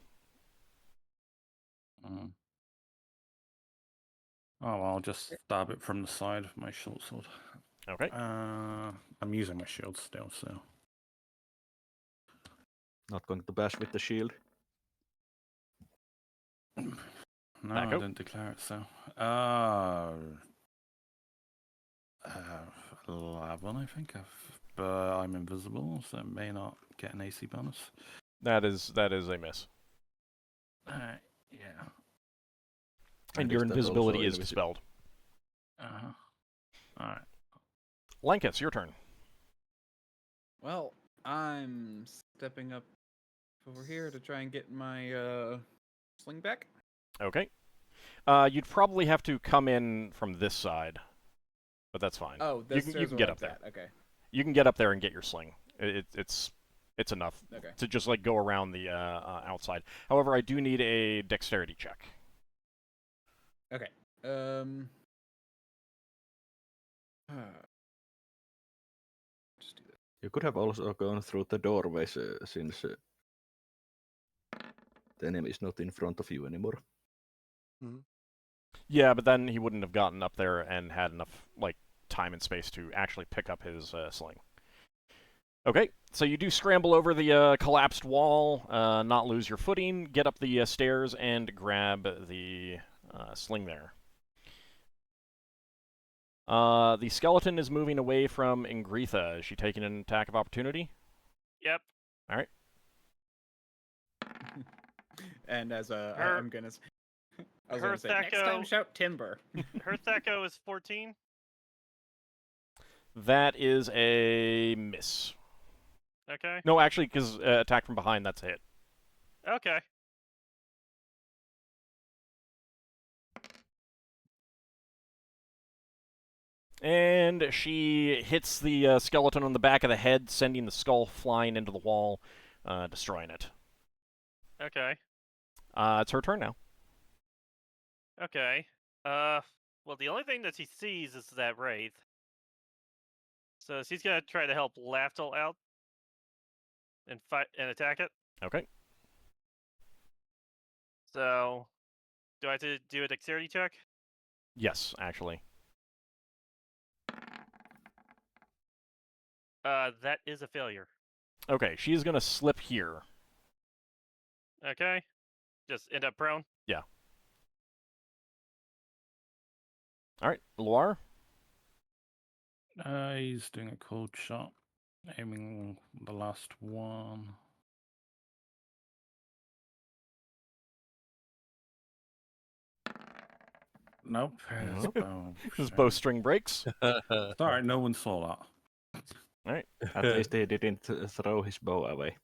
Oh, well, I'll just stab it from the side of my short sword.
Okay.
I'm using my shield still, so.
Not going to bash with the shield.
No,
Back
I
up.
didn't declare it, so. 11, I think. But I'm invisible, so it may not get an AC bonus.
That is a miss.
Yeah.
And your invisibility is dispelled.
Alright.
Lankas, your turn.
Well, I'm stepping up over here to try and get my sling back.
Okay. You'd probably have to come in from this side, but that's fine.
Oh,
you can get up there.
Okay.
You can get up there and get your sling. It's enough
Okay.
to just like go around the outside. However, I do need a dexterity check.
Okay. Just do that.
You could have also gone through the doorways since the enemy is not in front of you anymore.
Mm-hmm.
Yeah, but then he wouldn't have gotten up there and had enough like time and space to actually pick up his sling. Okay, so you do scramble over the collapsed wall, not lose your footing, get up the stairs, and grab the sling there. The skeleton is moving away from Ingritha. Is she taking an attack of opportunity?
Yep.
All right.
And as I'm gonna, I was gonna say
Thaco,
next time shout timber.
Her Thaco is 14.
That is a miss.
Okay.
No, actually, because attack from behind, that's a hit.
Okay.
And she hits the skeleton on the back of the head, sending the skull flying into the wall, destroying it.
Okay.
It's her turn now.
Okay. Well, the only thing that she sees is that wraith. So she's gonna try to help Lafdul out and fight and attack it.
Okay.
So, do I have to do a dexterity check?
Yes, actually.
That is a failure.
Okay, she's gonna slip here.
Okay. Just end up prone.
Yeah. All right, Loire.
He's doing a cold shot, aiming the last one. Nope.
His bowstring breaks.
Sorry, no one saw that.
All right.
At least he didn't throw his bow away.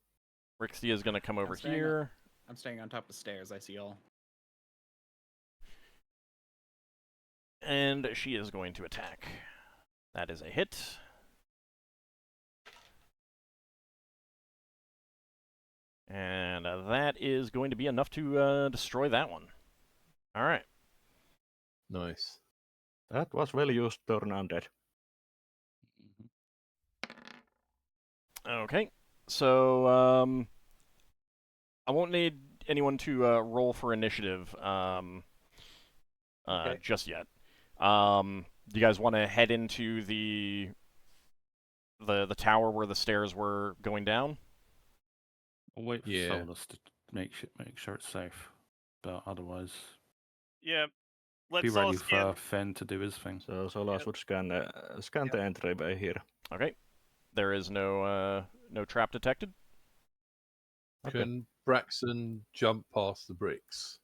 Rixie is going to come over
staying
here.
I'm staying on top of the stairs. I see all.
And she is going to attack. That is a hit. And that is going to be enough to destroy that one. All right.
Nice.
That was well used, turn undead.
Okay. So, I won't need anyone to roll for initiative
Okay.
just yet. Do you guys want to head into the tower where the stairs were going down?
I'll wait for
Yeah.
Solas to make sure it's safe. But otherwise,
Yeah. Let's
be ready
all scan.
for Fenn to do his thing.
So Solas would scan the entryway here.
Okay. There is no trap detected.
Can Braxon jump past the bricks?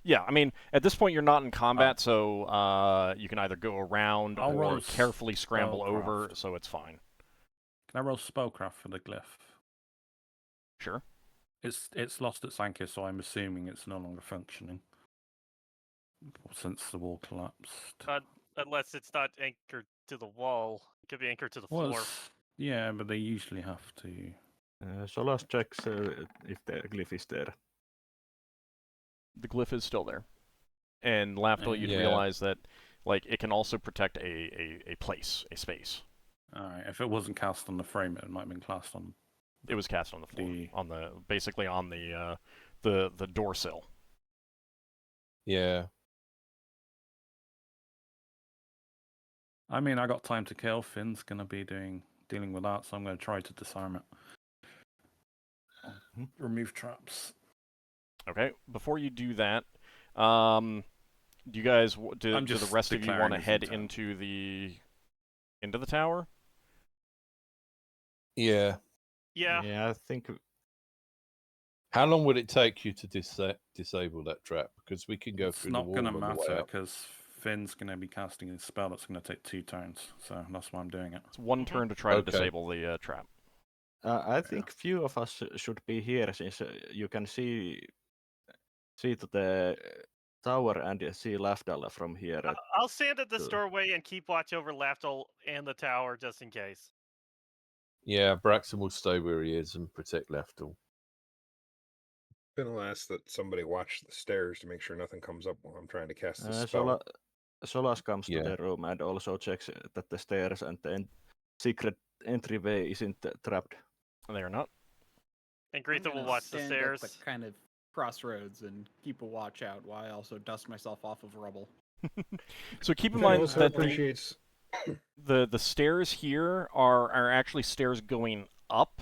Yeah, I mean, at this point you're not in combat, so you can either go around
I'll
or
roll
carefully scramble
spellcraft.
over, so it's fine.
Can I roll spellcraft for the glyph?
Sure.
It's lost its anchor, so I'm assuming it's no longer functioning since the wall collapsed.
Unless it's not anchored to the wall. It could be anchored to the floor.
Yeah, but they usually have to.
Solas checks if the glyph is there.
The glyph is still there. And Lafdul, you'd
Yeah.
realize that like it can also protect a place, a space.
Alright, if it wasn't cast on the frame, it might have been cast on.
It was cast on the floor,
The-
basically on the door sill.
Yeah.
I mean, I got time to kill. Finn's gonna be dealing with that, so I'm gonna try to disarm it. Remove traps.
Okay. Before you do that, do you guys do
I'm
the
just
rest of you want
declaring
to
his
head
intent.
into into the tower?
Yeah.
Yeah.
Yeah, I think.
How long would it take you to disable that trap? Because we can go
It's
through the
not
wall
going to
on the way
matter
up.
because Finn's going to be casting a spell that's going to take 2 turns, so that's why I'm doing it.
It's one turn to try to
Okay.
disable the trap.
I think few of us should be here since you can see to the tower and see Lafdul from here.
I'll stand at this doorway and keep watch over Lafdul and the tower just in case.
Yeah, Braxon will stay where he is and protect Lafdul.
Finnel asked that somebody watch the stairs to make sure nothing comes up while I'm trying to cast the spell.
Solas comes to the room and also checks that the stairs and the secret entryway isn't trapped.
They are not.
And Greetha will watch the
stand
stairs.
at the kind of crossroads and keep a watch out while I also dust myself off of rubble.
So keep in
Finnel
mind
also
that
appreciates
the stairs here are actually stairs going up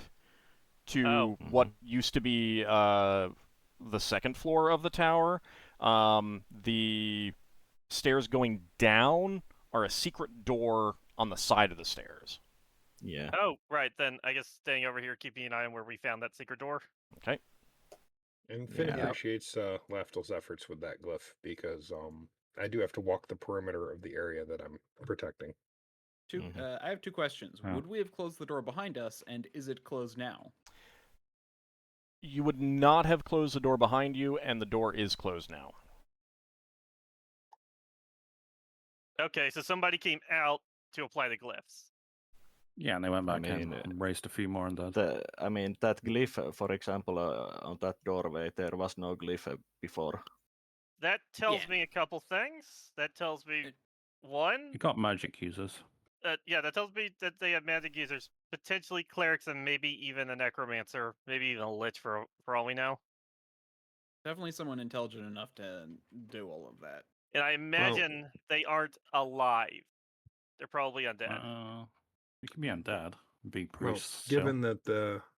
to what used to be the second floor of the tower. The stairs going down are a secret door on the side of the stairs.
Yeah.
Oh, right. Then I guess staying over here, keeping an eye on where we found that secret door.
Okay.
And Finn appreciates Lafdul's efforts with that glyph because I do have to walk the perimeter of the area that I'm protecting.
I have 2 questions. Would we have closed the door behind us, and is it closed now?
You would not have closed the door behind you, and the door is closed now.
Okay, so somebody came out to apply the glyphs.
Yeah, and they went back in and raised a few more undead.
That glyph, for example, on that doorway, there was no glyph before.
That tells me a couple things. That tells me, one...
You got magic users.
Yeah, that tells me that they have magic users. Potentially clerics and maybe even a necromancer. Maybe even a lich for all we know.
Definitely someone intelligent enough to do all of that.
And I imagine they aren't alive. They're probably undead.
It can be undead. Be priests.
Well, given that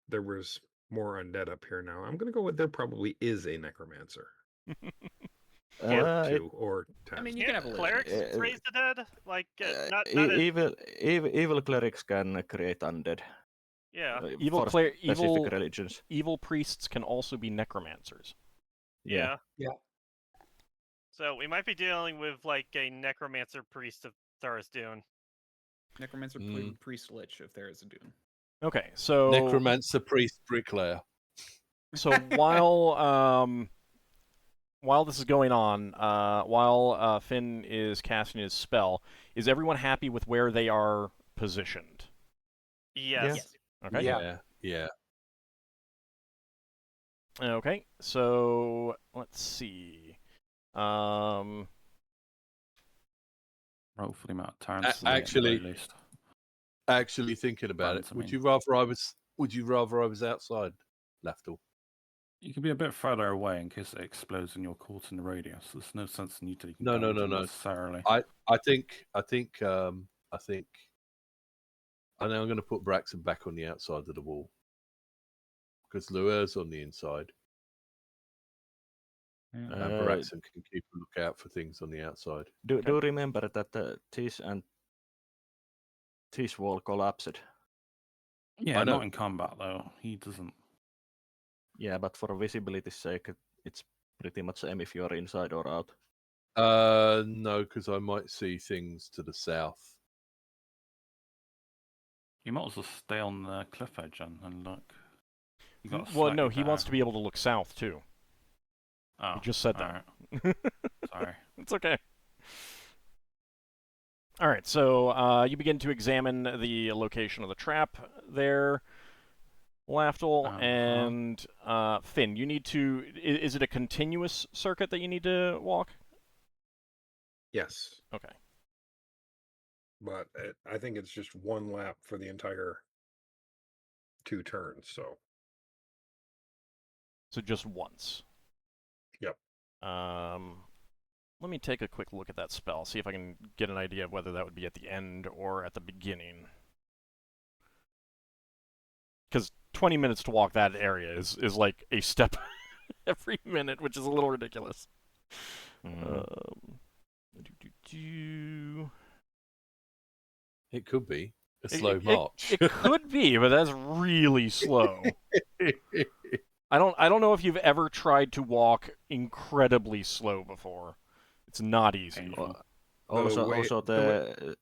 there was more undead up here now, I'm going to go with there probably is a necromancer. Or 2 or 10.
I mean, you can have a
clerics raise the dead, like
evil clerics can create undead.
Yeah,
evil priests can also be necromancers.
Yeah. So we might be dealing with like a necromancer priest of Tharizdun.
Necromancer priest lich of Tharizdun.
Okay, so
necromancer priest bricklayer.
So while this is going on, while Finn is casting his spell, is everyone happy with where they are positioned?
Yes.
Okay.
Yeah.
Okay, so let's see.
Hopefully, amount of turns.
Actually, thinking about it, would you rather I was outside, Lafdul?
You can be a bit further away in case it explodes in your court in the radius. There's no sense in you taking
No.
necessarily.
I think I'm going to put Braxon back on the outside of the wall because Luer's on the inside. And Braxon can keep a lookout for things on the outside.
Do remember that this wall collapsed.
Yeah, not in combat though. He doesn't.
Yeah, but for visibility's sake, it's pretty much same if you're inside or out.
No, because I might see things to the south.
You might as well stay on the cliff edge and look.
Well, no, he wants to be able to look south too.
Oh,
you just said that.
Right. Sorry.
It's okay. All right, so you begin to examine the location of the trap there, Lafdul, and Finn. You need to. Is it a continuous circuit that you need to walk?
Yes.
Okay.
But I think it's just one lap for the entire 2 turns. So
just once.
Yep.
Let me take a quick look at that spell, see if I can get an idea of whether that would be at the end or at the beginning. Because 20 minutes to walk that area is like a step every minute, which is a little ridiculous.
It could be a slow march.
It could be, but that's really slow. I don't know if you've ever tried to walk incredibly slow before. It's not easy.
Also,
the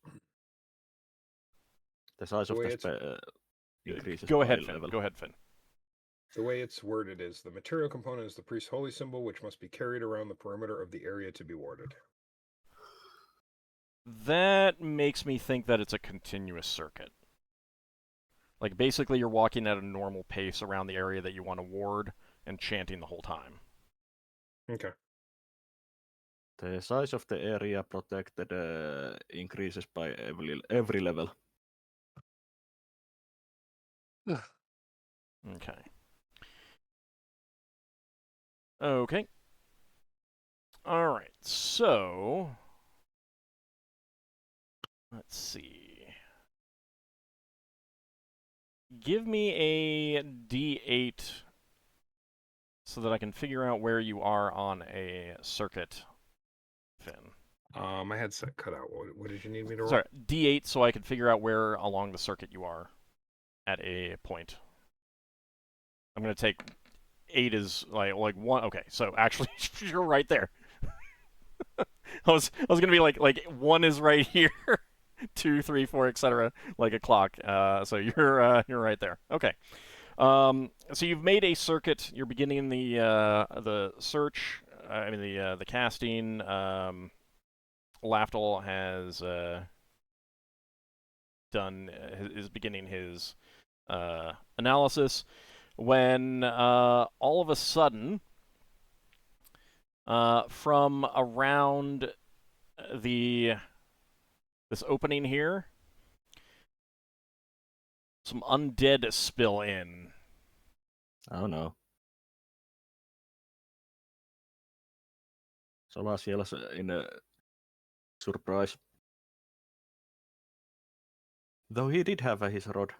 size of
way
the
it's-
increases
Go
by
ahead, Finn.
level.
Go ahead, Finn.
The way it's worded is the material component is the priest's holy symbol, which must be carried around the perimeter of the area to be warded.
That makes me think that it's a continuous circuit. Like, basically, you're walking at a normal pace around the area that you want to ward and chanting the whole time.
Okay.
The size of the area protected increases by every level.
Okay. Okay. All right. So, let's see. Give me a D8 so that I can figure out where you are on a circuit, Finn.
My headset cut out. What did you need me to roll?
Sorry, D8 so I can figure out where along the circuit you are at a point. I'm going to take 8 as like 1. Okay, so actually you're right there. I was going to be like 1 is right here. 2, 3, 4, etc. like a clock. So you're right there. Okay. So you've made a circuit. You're beginning the search. I mean the casting. Lafdul has done is beginning his analysis when all of a sudden from around this opening here, some undead spill in.
Oh no. Solas yells in a surprise. Though he did have his rod.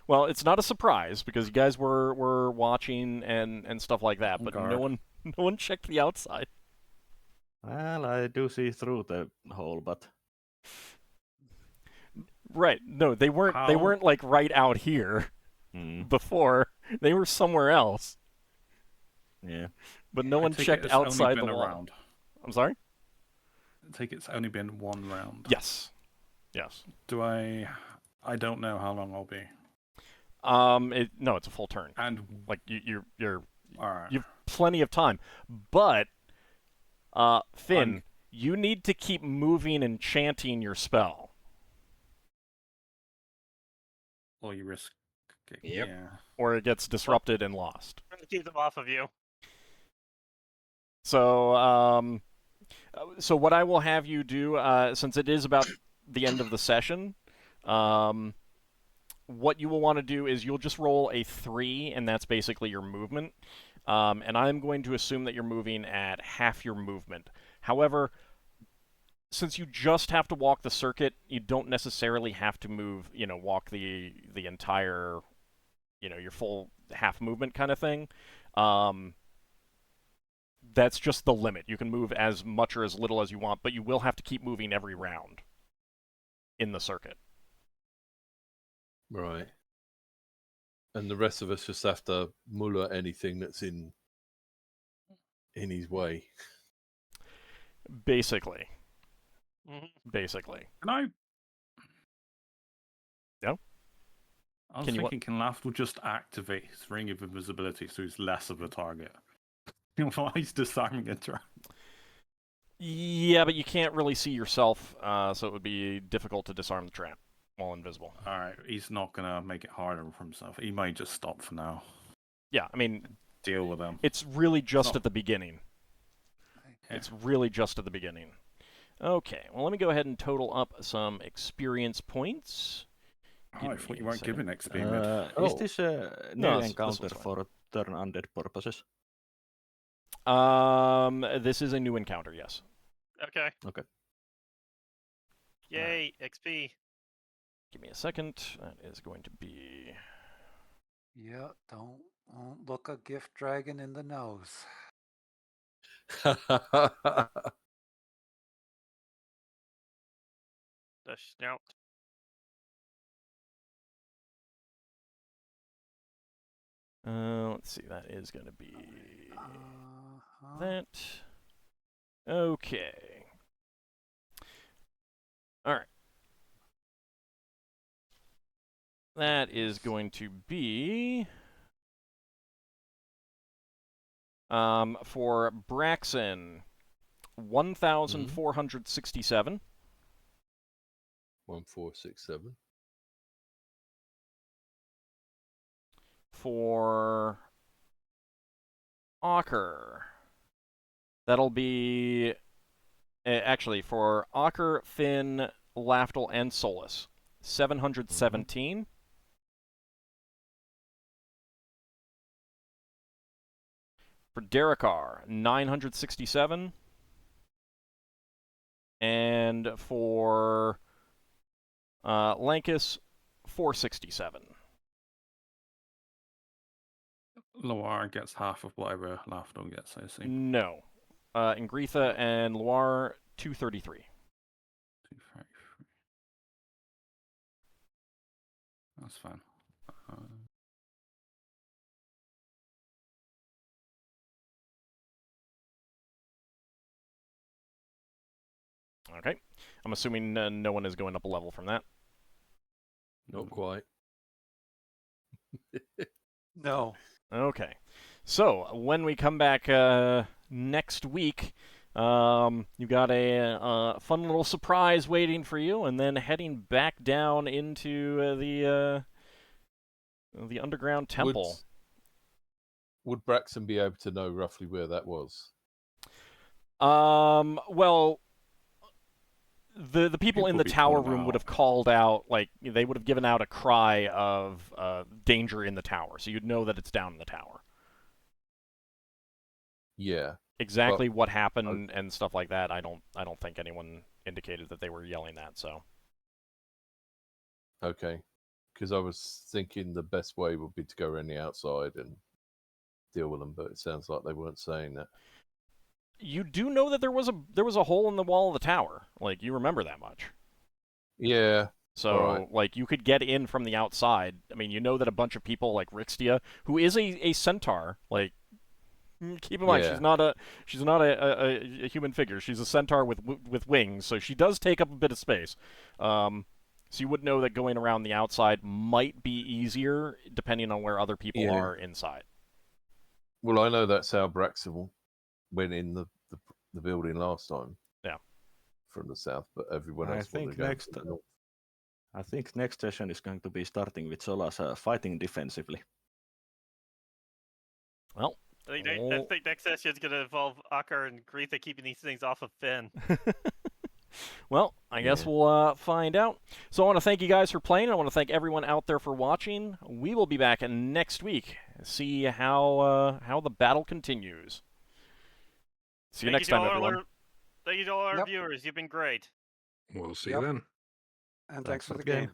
Well, it's not a surprise because you guys were watching and stuff like that, but no one checked the outside.
Well, I do see through the hole, but
right. No, they weren't like right out here before. They were somewhere else.
Yeah.
But no one checked outside the wall.
Round.
I'm sorry?
I take it's only been 1 round.
Yes. Yes.
Do I don't know how long I'll be.
No, it's a full turn.
And
like you're
all right.
You've plenty of time. But Finn, you need to keep moving and chanting your spell.
Or you risk
Yep.
Yeah.
Or it gets disrupted and lost.
Trying to keep them off of you.
So so what I will have you do, since it is about the end of the session, what you will want to do is you'll just roll a 3, and that's basically your movement. And I'm going to assume that you're moving at half your movement. However, since you just have to walk the circuit, you don't necessarily have to move, walk the entire, your full half movement kind of thing. That's just the limit. You can move as much or as little as you want, but you will have to keep moving every round in the circuit.
Right. And the rest of us just have to muller anything that's in his way.
Basically.
Mm-hmm.
Basically.
Can I?
Yeah.
I was thinking, can Lafdul just activate his ring of invisibility so he's less of a target? While he's disarming a trap.
Yeah, but you can't really see yourself, so it would be difficult to disarm the trap while invisible.
Alright, he's not gonna make it harder for himself. He might just stop for now.
Yeah, I mean...
Deal with him.
It's really just at the beginning.
Yeah.
It's really just at the beginning. Okay, well, let me go ahead and total up some experience points.
I thought you weren't giving experience.
Is this a new encounter for turn undead purposes?
This is a new encounter, yes.
Okay.
Okay.
Yay, XP.
Give me a second. That is going to be...
Yeah, don't look a gift dragon in the nose.
the snout.
Let's see. That is going to be that. Okay. All right. That is going to be for Braxon, 1,467.
1467.
For Ockar, that'll be actually for Ockar, Finn, Lafdul, and Solas, 717. For Darrakar, 967. And for Lankas, 467.
Loire gets half of whatever Lafdul gets, I assume.
No. Ingritha and Loire, 233.
233. That's fine.
Okay. I'm assuming no one is going up a level from that.
Not quite.
No.
Okay. So, when we come back next week, you got a fun little surprise waiting for you, and then heading back down into the underground temple.
Would Braxon be able to know roughly where that was?
Well, the people in the
be
tower
calling
room would
out.
have called out, like, they would have given out a cry of danger in the tower, so you'd know that it's down in the tower.
Yeah.
Exactly what happened and stuff like that, I don't think anyone indicated that they were yelling that, so.
Okay. Because I was thinking the best way would be to go around the outside and deal with them, but it sounds like they weren't saying that.
You do know that there was a hole in the wall of the tower. Like, you remember that much.
Yeah.
So,
right.
like, you could get in from the outside. I mean, you know that a bunch of people, like Rixtia, who is a centaur, like, keep in mind,
Yeah.
she's not a human figure. She's a centaur with wings, so she does take up a bit of space. So you would know that going around the outside might be easier, depending on where other people are inside.
Well, I know that's how Braxon went in the building last time.
Yeah.
From the south, but everyone else
I think next session is going to be starting with Solas fighting defensively.
Well, I think next session is going to involve Ockar and Gretha keeping these things off of Finn.
Well, I guess we'll find out. So I want to thank you guys for playing. I want to thank everyone out there for watching. We will be back next week. See how the battle continues. See you next time, everyone.
Thank you to all our viewers. You've been great.
We'll see you then.
And thanks for the game.